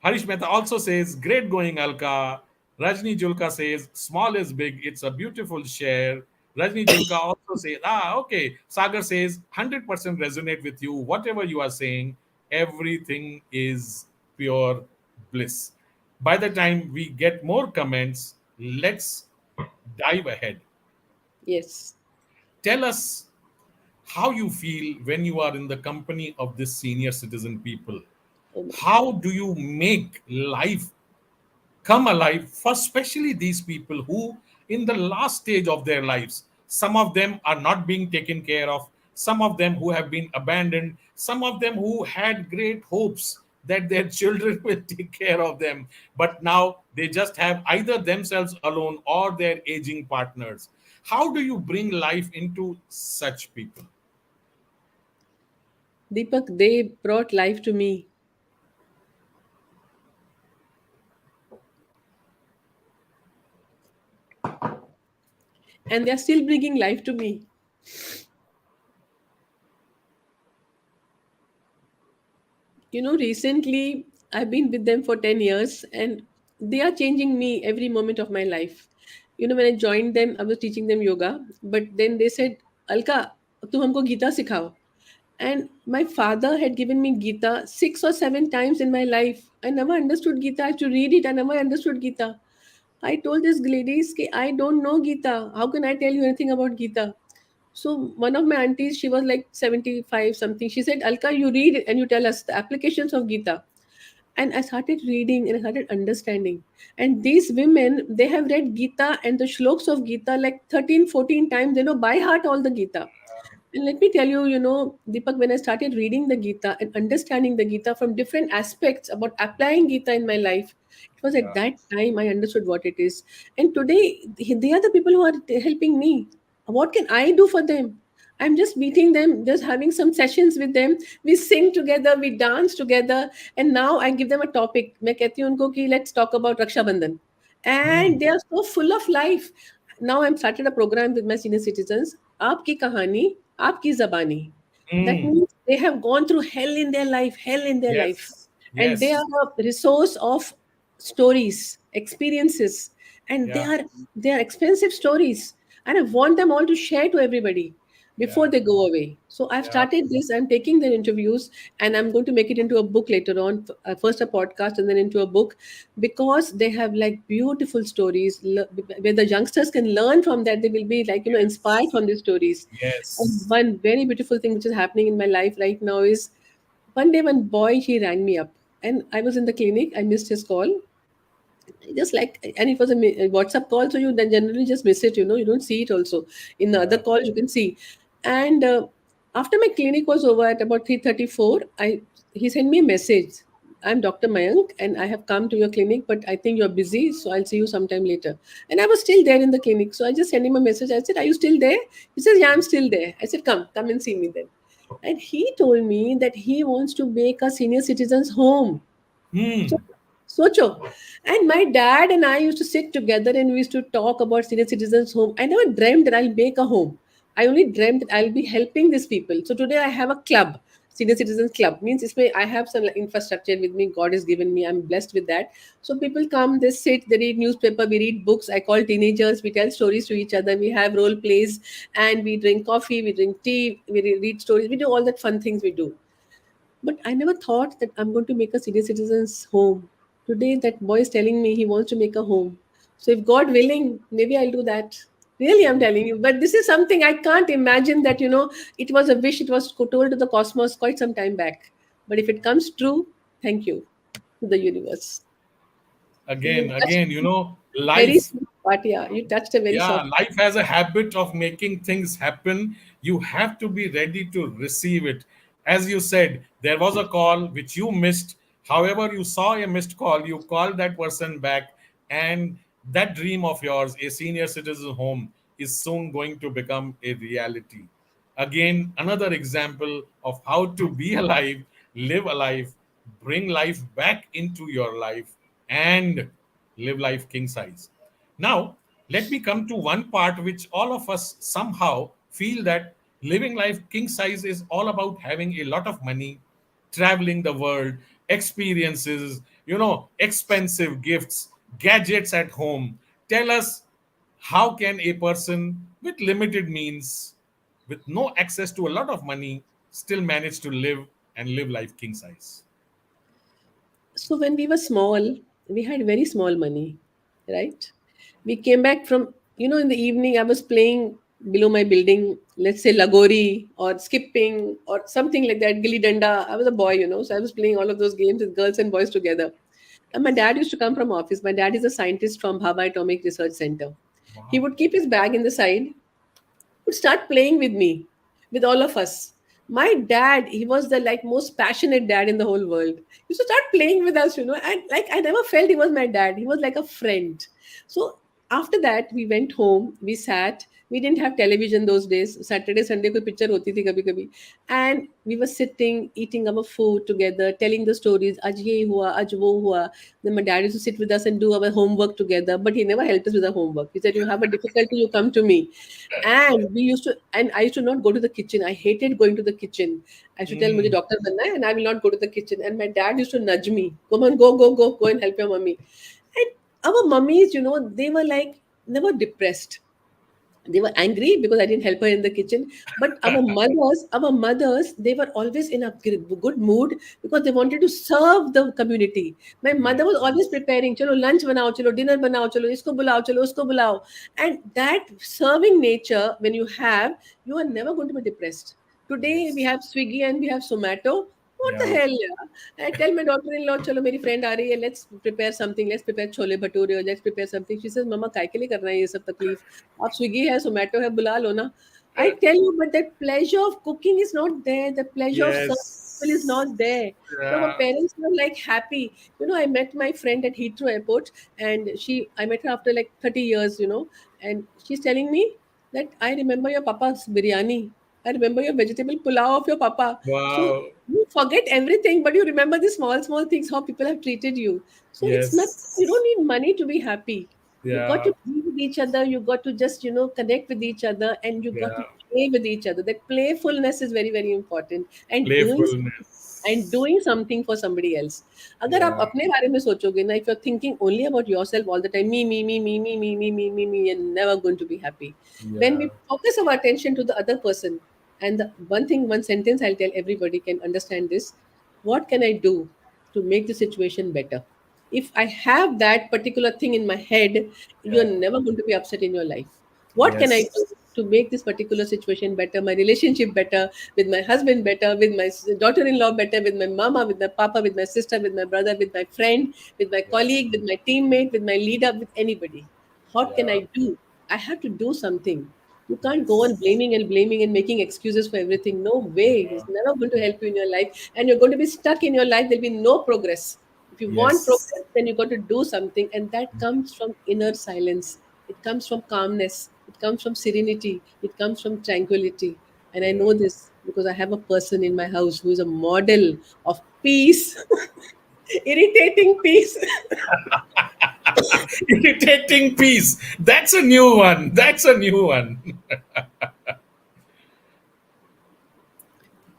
Harish Mehta also says, great going, Alka. Rajni Julka says, small is big. It's a beautiful share. Rajni Julka also says, okay. Sagar says, 100% resonate with you. Whatever you are saying, everything is pure bliss. By the time we get more comments, let's dive ahead. Yes. Tell us how you feel when you are in the company of this senior citizen people. Oh my How God. do you make life come alive for especially these people who in the last stage of their lives, some of them are not being taken care of, some of them who have been abandoned, some of them who had great hopes that their children will take care of them, but now they just have either themselves alone or their aging partners. How do you bring life into such people? Deepak, they brought life to me, and they're still bringing life to me. Recently I've been with them for 10 years, and they are changing me every moment of my life. When I joined them, I was teaching them yoga, but then they said, Alka, tu humko Gita sikhao. And my father had given me Gita 6 or 7 times in my life. I never understood Gita. I had to read it. I never understood Gita. I told these ladies, I don't know Gita. How can I tell you anything about Gita? So one of my aunties, she was like 75 something. She said, Alka, you read it and you tell us the applications of Gita. And I started reading and I started understanding. And these women, they have read Gita and the shloks of Gita like 13, 14 times. They know by heart all the Gita. And let me tell you, Deepak, when I started reading the Gita and understanding the Gita from different aspects about applying Gita in my life, it was at Yeah. that time I understood what it is. And today, they are the people who are helping me. What can I do for them? I'm just meeting them, just having some sessions with them. We sing together, we dance together, and now I give them a topic. मैं कहती हूँ उनको कि let's talk about Raksha Bandhan, Hmm. and they are so full of life. Now I'm started a program with my senior citizens. आपकी कहानी, आपकी ज़बानी. That Hmm. means they have gone through hell in their life, Yes. and they Yes. are a resource of stories, experiences, and they Yeah. are they are expensive stories, and I want them all to share to everybody before Yeah. they go away. So I've Yeah. started this. I'm taking their interviews, and I'm going to make it into a book later on. First a podcast, and then into a book, because they have like beautiful stories where the youngsters can learn from that. They will be like inspired Yes. from these stories. And Yes. one very beautiful thing which is happening in my life right now is one day one boy, he rang me up, and I was in the clinic. I missed his call, just like, and it was a WhatsApp call, so you then generally just miss it. You don't see it also in the other Yeah. calls you can see. And after my clinic was over at about 3:34, he sent me a message. I'm Dr. Mayank, and I have come to your clinic, but I think you're busy, so I'll see you sometime later. And I was still there in the clinic, so I just sent him a message. I said, are you still there? He says, yeah, I'm still there. I said, come and see me then. And he told me that he wants to make a senior citizens home. So, Hmm. Socho. And my dad and I used to sit together and we used to talk about senior citizens' home. I never dreamed that I'll make a home. I only dreamt that I'll be helping these people. So today I have a club, senior citizens club. Means I have some like, infrastructure with me. God has given me. I'm blessed with that. So people come, they sit, they read newspaper, we read books. I call teenagers. We tell stories to each other. We have role plays, and we drink coffee, we drink tea, we read stories. We do all that fun things we do. But I never thought that I'm going to make a senior citizens home. Today, that boy is telling me he wants to make a home. So, if God willing, maybe I'll do that. Really, I'm telling you. But this is something I can't imagine that, it was a wish, it was told to the cosmos quite some time back. But if it comes true, thank you to the universe. So, you touched Again, very life. soft part, yeah. You touched a very Yeah, soft. life has a habit of making things happen. You have to be ready to receive it. As you said, there was a call which you missed. However, you saw a missed call, you called that person back, and that dream of yours, a senior citizen home, is soon going to become a reality. Again, another example of how to be alive, live alive, bring life back into your life, and live life king size. Now, let me come to one part which all of us somehow feel that living life king size is all about having a lot of money, traveling the world, experiences, expensive gifts, gadgets at home. Tell us, how can a person with limited means, with no access to a lot of money, still manage to live and live life king size? So when we were small, we had very small money, right? We came back from, in the evening, I was playing below my building, let's say Lagori or skipping or something like that, Gilli Danda. I was a boy, so I was playing all of those games with girls and boys together. And my dad used to come from office. My dad is a scientist from Bhabha Atomic Research Center. He Wow. would keep his bag in the side, would start playing with me, with all of us. My dad, he was the like most passionate dad in the whole world. He used to start playing with us, and like I never felt he was my dad. He was like a friend. So after that, we went home, we sat. We didn't have television those days. Saturday, Sunday, कोई picture होती थी कभी कभी. And we were sitting, eating our food together, telling the stories. आज ये हुआ, आज वो हुआ. Then my dad used to sit with us and do our homework together, but he never helped us with our homework. He said, "You have a difficulty, you come to me." And we used to, and I used to not go to the kitchen. I hated going to the kitchen. I used to tell, "मुझे Mm. doctor बनना है," and I will not go to the kitchen. And my dad used to nudge me, "Come on, go, go, go, go and help your mummy." And our mummies, they were like never depressed. They were angry because I didn't help her in the kitchen. But our mothers, they were always in a good mood because they wanted to serve the community. My mother was always Yes. preparing, chalo lunch banao, chalo dinner banao, chalo isko bulao, chalo usko bulao. And that serving nature, when you have, you are never going to be depressed. Today we Yes. have Swiggy and we have Zomato. What the Yeah. hell, yeah? I tell my daughter-in-law, chalo, मेरी friend आ रही है, let's prepare something, let's prepare chole bhature or let's prepare something. She says, "Mama, काय के लिए करना है ये सब तकलीफ? आप स्विगी है, जोमेटो है, बुला लो ना." I tell you, but that pleasure of cooking is not there. The pleasure of serving people is Yes. not there. Our Yeah. parents were like happy. I met my friend at Heathrow Airport, and I met her after like 30 years, and she's telling me that I remember your papa's biryani. I remember your vegetable pulao of your papa. So Wow. you forget everything, but you remember the small, small things, how people have treated you. So it's not, you Yes. don't need money to be happy. You got Yeah. to be with each other. You got to just, connect with each other, and you got to Yeah. play with each other. That playfulness is very, very important. And Playfulness. doing something for somebody else. अगर आप Yeah. अपने बारे में सोचोगे ना, if you're thinking only about yourself all the time, me, me, me, me, me, me, me, me, me, me, you're never going to be happy. When Yeah. we focus our attention to the other person, and the one thing, one sentence I'll tell everybody can understand this: what can I do to make the situation better? If I have that particular thing in my head, you're Yeah. never going to be upset in your life. What can I do Yes. to make this particular situation better, my relationship better, with my husband better, with my daughter-in-law better, with my mama, with my papa, with my sister, with my brother, with my friend, with my Yeah. colleague, with my teammate, with my leader, with anybody? What can Yeah. I do? I have to do something. You can't go on Yes. blaming and making excuses for everything. No way. Yeah. It's never going to help you in your life. And you're going to be stuck in your life. There'll be no progress. If you want Yes. progress, then you got to do something. And that comes from inner silence. It comes from calmness. It comes from serenity. It comes from tranquility. And I Yeah. know this because I have a person in my house who is a model of peace, irritating peace. Irritating peace. That's a new one. That's a new one.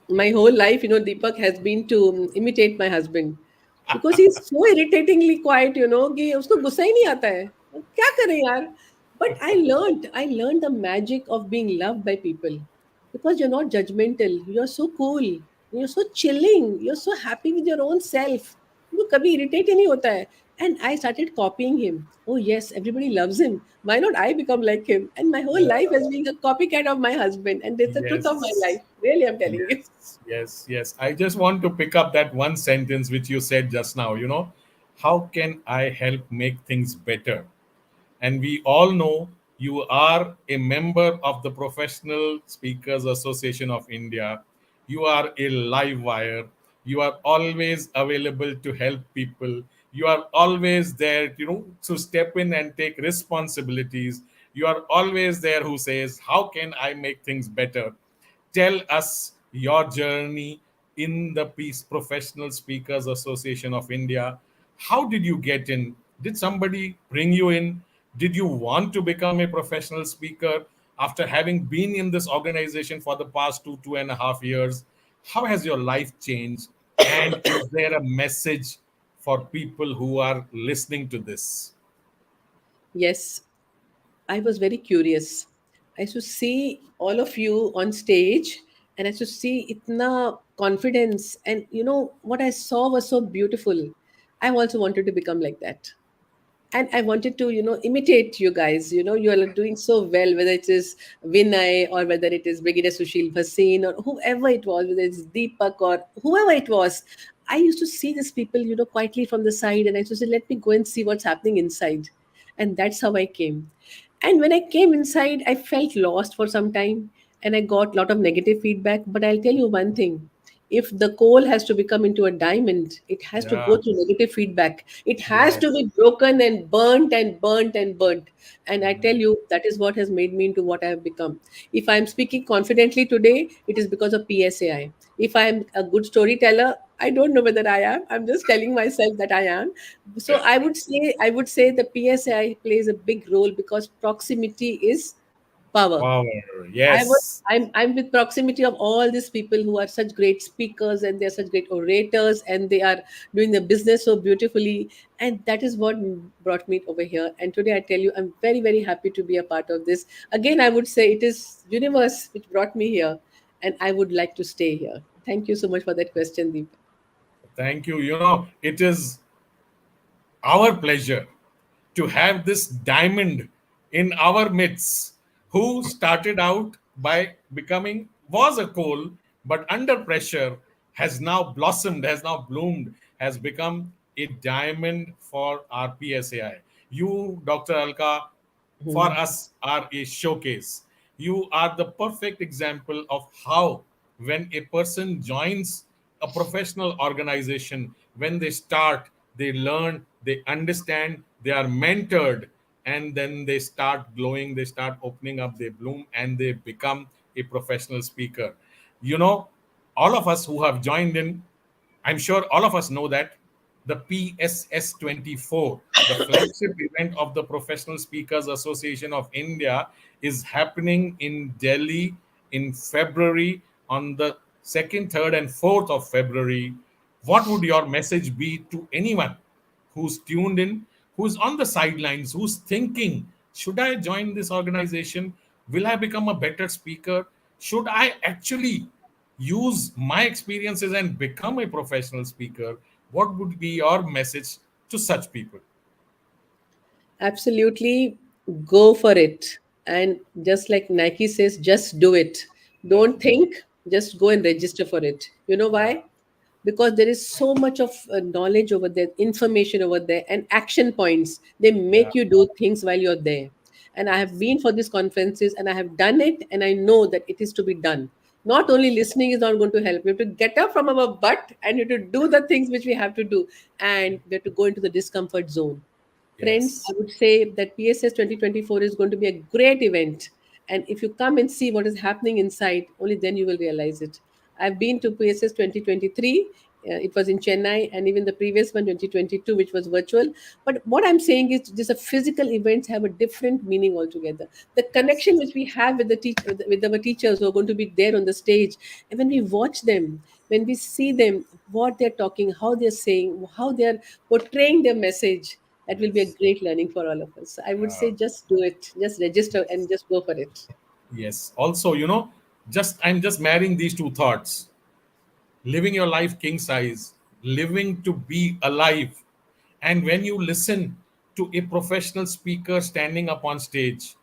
My whole life, Deepak has been to imitate my husband because he's so irritatingly quiet, कि उसको गुस्सा ही नहीं आता है. क्या करें यार? But I learned the magic of being loved by people because you're not judgmental. You're so cool. You're so chilling. You're so happy with your own self. वो कभी irritate ही नहीं होता है. And I started copying him. Oh yes, everybody loves him. Why not I become like him? And my whole Yeah. life has been a copycat of my husband. And that's the truth of my Yes. life. Really, I'm telling you. Yes, yes, yes. I just want to pick up that one sentence which you said just now. How can I help make things better? And we all know you are a member of the Professional Speakers Association of India. You are a live wire. You are always available to help people. You are always there, to step in and take responsibilities. You are always there who says, how can I make things better? Tell us your journey in the Peace Professional Speakers Association of India. How did you get in? Did somebody bring you in? Did you want to become a professional speaker after having been in this organization for the past 2.5 years? How has your life changed? And is there a message for people who are listening to this? Yes, I was very curious. I used to see all of you on stage, and I used to see itna confidence. And what I saw was so beautiful. I also wanted to become like that. And I wanted to, imitate you guys. You are doing so well, whether it is Vinay or whether it is Brigadier Sushil Bhasin or whoever it was, whether it's Deepak or whoever it was. I used to see these people, quietly from the side, and I used to say, let me go and see what's happening inside. And that's how I came. And when I came inside, I felt lost for some time and I got a lot of negative feedback. But I'll tell you one thing, if the coal has to become into a diamond, it has to Yeah. go through negative feedback. It has to Yes. be broken and burnt and burnt and burnt. And I tell you, that is what has made me into what I have become. If I'm speaking confidently today, it is because of PSAI. If I'm a good storyteller, I don't know whether I am. I'm just telling myself that I am. So I would say the PSAI plays a big role because proximity is power. Power. I was Yes. I'm with proximity of all these people who are such great speakers and they're such great orators and they are doing the business so beautifully, and that is what brought me over here. And today I tell you I'm very very happy to be a part of this. Again, I would say it is universe which brought me here, and I would like to stay here. Thank you so much for that question, Deep. Thank you. It is our pleasure to have this diamond in our midst who started out by becoming was a coal but under pressure has now blossomed, has now bloomed, has become a diamond for our PSAI. You, Dr. Alka, for Mhm. us are a showcase. You are the perfect example of how, when a person joins a professional organization, when they start, they learn, they understand, they are mentored, and then they start glowing, they start opening up, they bloom, and they become a professional speaker. You know, all of us who have joined in, I'm sure all of us know that the PSS 24, the flagship event of the Professional Speakers Association of India, is happening in Delhi in February on the 2nd, 3rd, and 4th of February. What would your message be to anyone who's tuned in, who's on the sidelines, who's thinking, should I join this organization? Will I become a better speaker? Should I actually use my experiences and become a professional speaker? What would be your message to such people? Absolutely, go for it. And just like Nike says, just do it. Don't think, just go and register for it. You know Yeah, why? Because there is so much of knowledge over there, information over there, and action points. They yeah, make you do things while you're there. And I have been for these conferences and I have done it, and I know that it is to be done. Not only listening is not going to help. We have to get up from our butt and we have to do the things which we have to do. And we have to go into the discomfort zone. Friends, I yes, would say that PSS 2024 is going to be a great event. And if you come and see what is happening inside, only then you will realize it. I've been to PSS 2023. It was in Chennai, and even the previous one, 2022, which was virtual. But what I'm saying is, these are physical events have a different meaning altogether. The yes, connection which we have with the with our teachers who are going to be there on the stage, and when we watch them, when we see them, what they're talking, how they're saying, how they're portraying their message, that will be a yes, great learning for all of us. I would say just do it, just register and just go for it. yes. Also, just I'm just marrying these two thoughts: living your life king size, living to be alive. And when you listen to a professional speaker standing up on stage,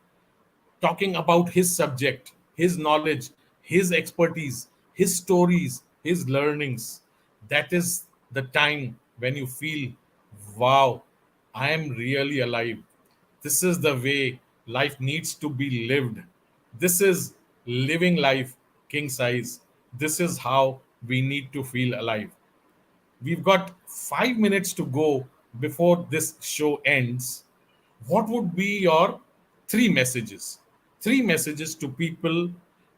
talking about his subject, his knowledge, his expertise, his stories, his learnings. That is the time when you feel, wow, I am really alive. This is the way life needs to be lived. This is living life king size. This is how we need to feel alive. We've got 5 minutes to go before this show ends. What would be your three messages? Three messages to people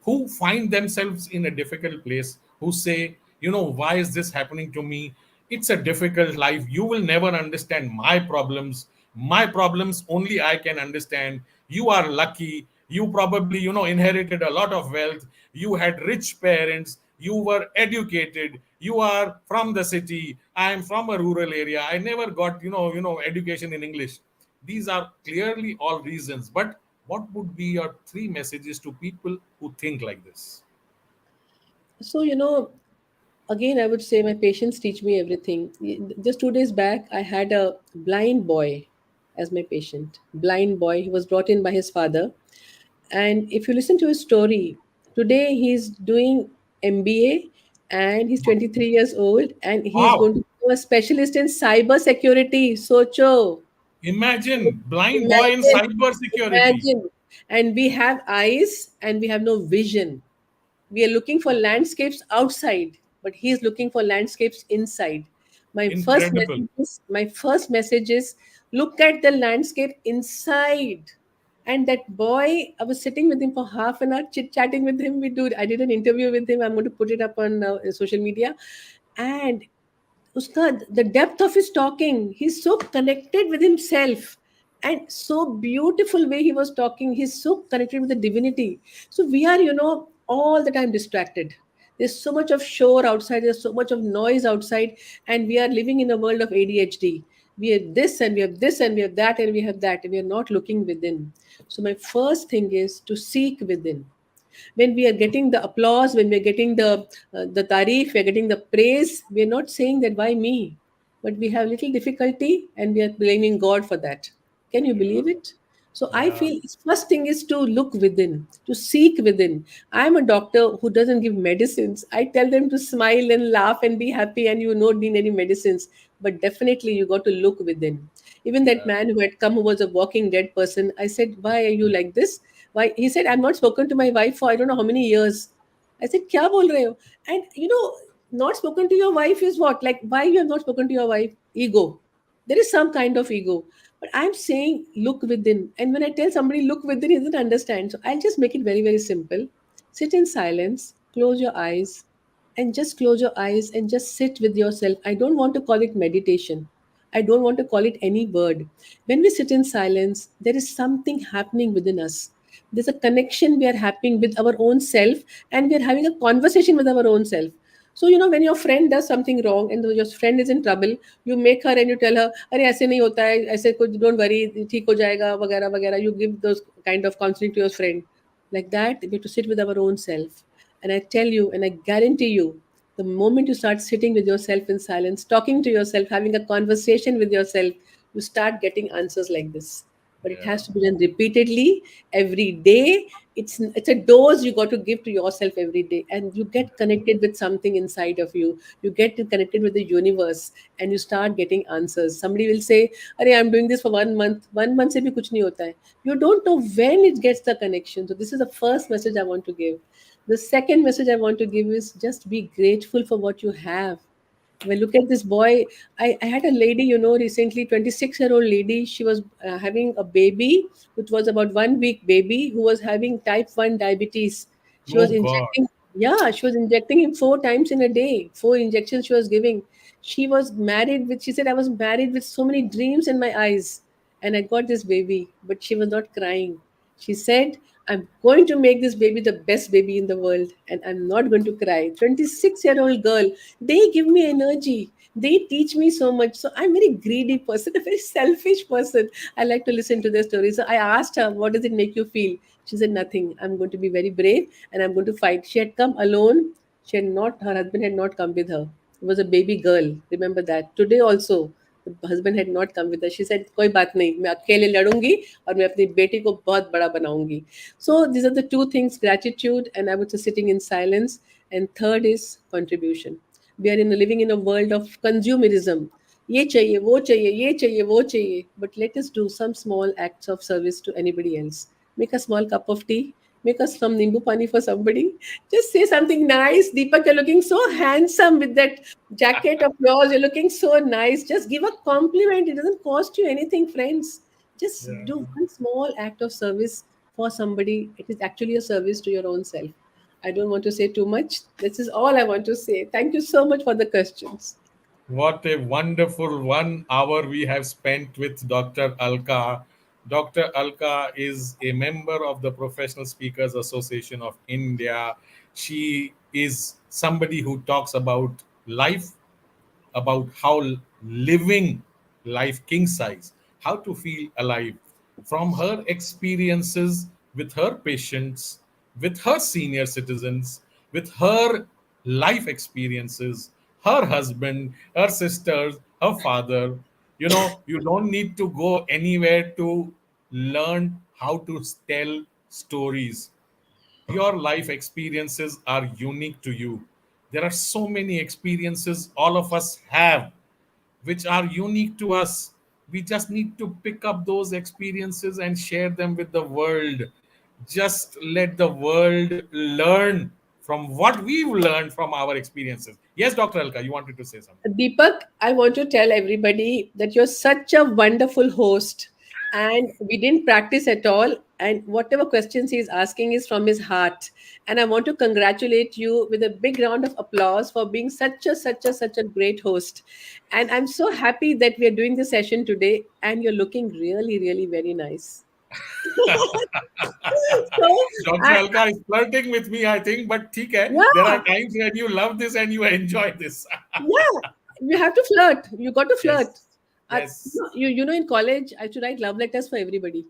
who find themselves in a difficult place, who say, why is this happening to me? It's a difficult life. You will never understand my problems. My problems only I can understand. You are lucky. You probably, inherited a lot of wealth. You had rich parents. You were educated. You are from the city. I am from a rural area. I never got, education in English. These are clearly all reasons. But what would be your three messages to people who think like this? So, Again, I would say my patients teach me everything. Just 2 days back, I had a blind boy as my patient. Blind boy. He was brought in by his father. And if you listen to his story, today he's doing MBA and he's 23 years old and he's Wow. going to become a specialist in cyber security. Socho. Imagine blind boy in Imagine, cyber security. imagine. And we have eyes and we have no vision. We are looking for landscapes outside, but he is looking for landscapes inside. Incredible. My first message is look at the landscape inside. And that boy, I was sitting with him for half an hour, chit chatting with him. I did an interview with him. I'm going to put it up on social media. And uska the depth of his talking, he's so connected with himself, and so beautiful way he was talking, he's so connected with the divinity. So we are, all the time distracted. There's so much of shore outside, there's so much of noise outside, and we are living in a world of ADHD. We have this and we have this and we have that and we have that, and we are not looking within. So my first thing is to seek within. When we are getting the applause, when we are getting the tarif, we are getting the praise, we are not saying that why me, but we have little difficulty and we are blaming God for that. Can you Yeah. believe it? So I Yeah. feel first thing is to look within, to seek within. I am a doctor who doesn't give medicines. I tell them to smile and laugh and be happy, and you don't need any medicines. But definitely you got to look within. Even that Yeah. man who had come, who was a walking dead person, I said, why are you like this? Why? He said, I'm not spoken to my wife for I don't know how many years. I said, kya bol rahe ho? And not spoken to your wife is what? Like, why you have not spoken to your wife? Ego. There is some kind of ego. But I'm saying look within. And when I tell somebody look within, he doesn't understand. So I'll just make it very, very simple. Sit in silence, close your eyes, and just close your eyes and just sit with yourself. I don't want to call it meditation. I don't want to call it any word. When we sit in silence, there is something happening within us. There's a connection we are having with our own self, and we are having a conversation with our own self. So, when your friend does something wrong and your friend is in trouble, you make her and you tell her, "अरे ऐसे नहीं होता है, ऐसे कुछ don't worry, ठीक हो जाएगा," वगैरह वगैरह. You give those kind of counseling to your friend. Like that, we have to sit with our own self. And I tell you, and I guarantee you, the moment you start sitting with yourself in silence, talking to yourself, having a conversation with yourself, you start getting answers like this. But it Yeah. has to be done repeatedly every day. It's a dose you got to give to yourself every day, and you get connected with something inside of you. You get connected with the universe, and you start getting answers. Somebody will say, "Arey, I'm doing this for 1 month. 1 month se bhi kuch nahi hota hai." You don't know when it gets the connection. So this is the first message I want to give. The second message I want to give is just be grateful for what you have. Well, look at this boy. I had a lady, recently, 26-year-old lady. She was having a baby, which was about 1 week baby, who was having type 1 diabetes. She was Oh God. injecting, yeah, she was injecting him 4 times in a day, 4 injections she was giving. She was married with, she said, I was married with so many dreams in my eyes, and I got this baby, but she was not crying. She said, I'm going to make this baby the best baby in the world, and I'm not going to cry. 26-year-old girl, they give me energy. They teach me so much. So I'm a very greedy person, a very selfish person. I like to listen to their stories. So I asked her, what does it make you feel? She said, nothing. I'm going to be very brave and I'm going to fight. She had come alone. Her husband had not come with her. It was a baby girl. Remember that. Today also, the husband had not come with her. She said, कोई बात नहीं, मैं अकेले लड़ूंगी और मैं अपनी बेटी को बहुत बड़ा बनाऊंगी. So these are the two things: gratitude, and I was just sitting in silence. And third is contribution. We are living in a world of consumerism. ये चाहिए, वो चाहिए, ये चाहिए, वो चाहिए. But let us do some small acts of service to anybody else. Make a small cup of tea. Make us some nimbu pani for somebody. Just say something nice. Deepak, you're looking so handsome with that jacket of yours. You're looking so nice. Just give a compliment. It doesn't cost you anything, friends. Just Yeah. do one small act of service for somebody. It is actually a service to your own self. I don't want to say too much. This is all I want to say. Thank you so much for the questions. What a wonderful 1 hour we have spent with Dr. Alka. Dr. Alka is a member of the Professional Speakers Association of India. She is somebody who talks about life, about how living life king size, how to feel alive. From her experiences with her patients, with her senior citizens, with her life experiences, her husband, her sisters, her father. You don't need to go anywhere to learn how to tell stories. Your life experiences are unique to you. There are so many experiences all of us have which are unique to us. We just need to pick up those experiences and share them with the world. Just let the world learn from what we've learned from our experiences. Yes, Dr. Alka, you wanted to say something. Deepak, I want to tell everybody that you're such a wonderful host, and we didn't practice at all. And whatever questions he's asking is from his heart. And I want to congratulate you with a big round of applause for being such a great host. And I'm so happy that we are doing this session today, and you're looking really very nice. So, Dr. I, Alka is flirting with me, I think, but theek hai. There are yeah, times when you love this and you enjoy this. yeah, you have to flirt. You got to flirt. Yes. Yes. In college, I used to write love letters for everybody,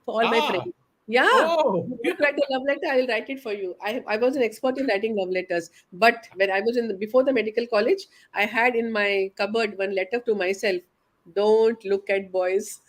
for all my Ah. friends. Yeah, Oh. you want to write a love letter? I will write it for you. I was an expert in writing love letters, but when I was before the medical college, I had in my cupboard one letter to myself. Don't look at boys.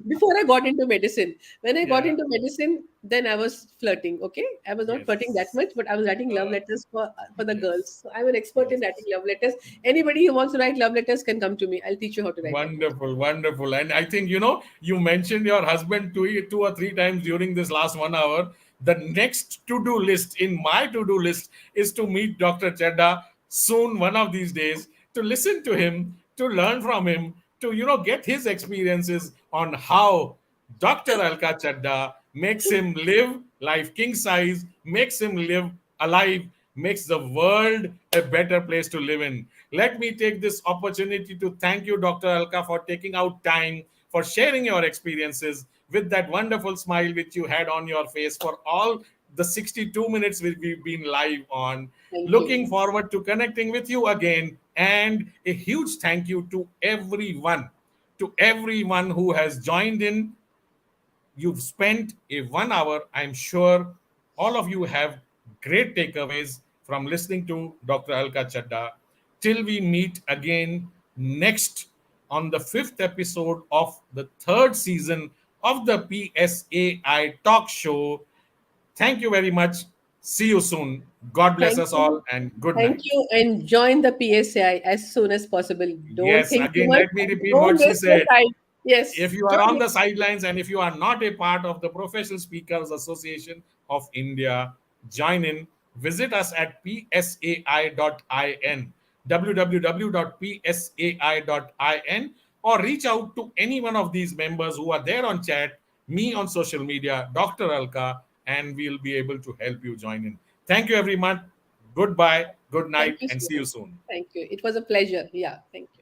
Before I got into medicine. When I got Yeah. into medicine, then I was flirting. Okay, I was not flirting that Yes. much, but I was writing love Uh, letters for the girls. yes. So I'm an expert in writing Yes. love letters. Anybody who wants to write love letters can come to me. I'll teach you how to write love letters. Wonderful, wonderful. And I think, you mentioned your husband two or three times during this last 1 hour. The next to do list in my to do list is to meet Dr. Chadha soon, one of these days, to listen to him, to learn from him, to, get his experiences on how Dr. Alka Chadha makes him live life king size, makes him live alive, makes the world a better place to live in. Let me take this opportunity to thank you, Dr. Alka, for taking out time, for sharing your experiences with that wonderful smile which you had on your face for all the 62 minutes we've been live on. Thank Looking you. forward to connecting with you again. And a huge thank you to everyone who has joined in. You've spent a 1 hour. I'm sure all of you have great takeaways from listening to Dr. Alka Chadda. Till we meet again next on the fifth episode of the third season of the PSAI talk show. Thank you very much. See you soon. God bless Thank us you. all and good Thank night. you. And join the PSAI as soon as possible. Don't Yes, think too again, much let me and repeat don't what she waste your said. time. If Yes, you are join on it. the sidelines and if you are not a part of the Professional Speakers Association of India, join in. Visit us at psai.in, www.psai.in, or reach out to any one of these members who are there on chat, me on social media, Dr. Alka, and we'll be able to help you join in. Thank you, everyone. Goodbye, good Thank night, you and so see you much. soon. Thank you. It was a pleasure. Yeah. Thank you.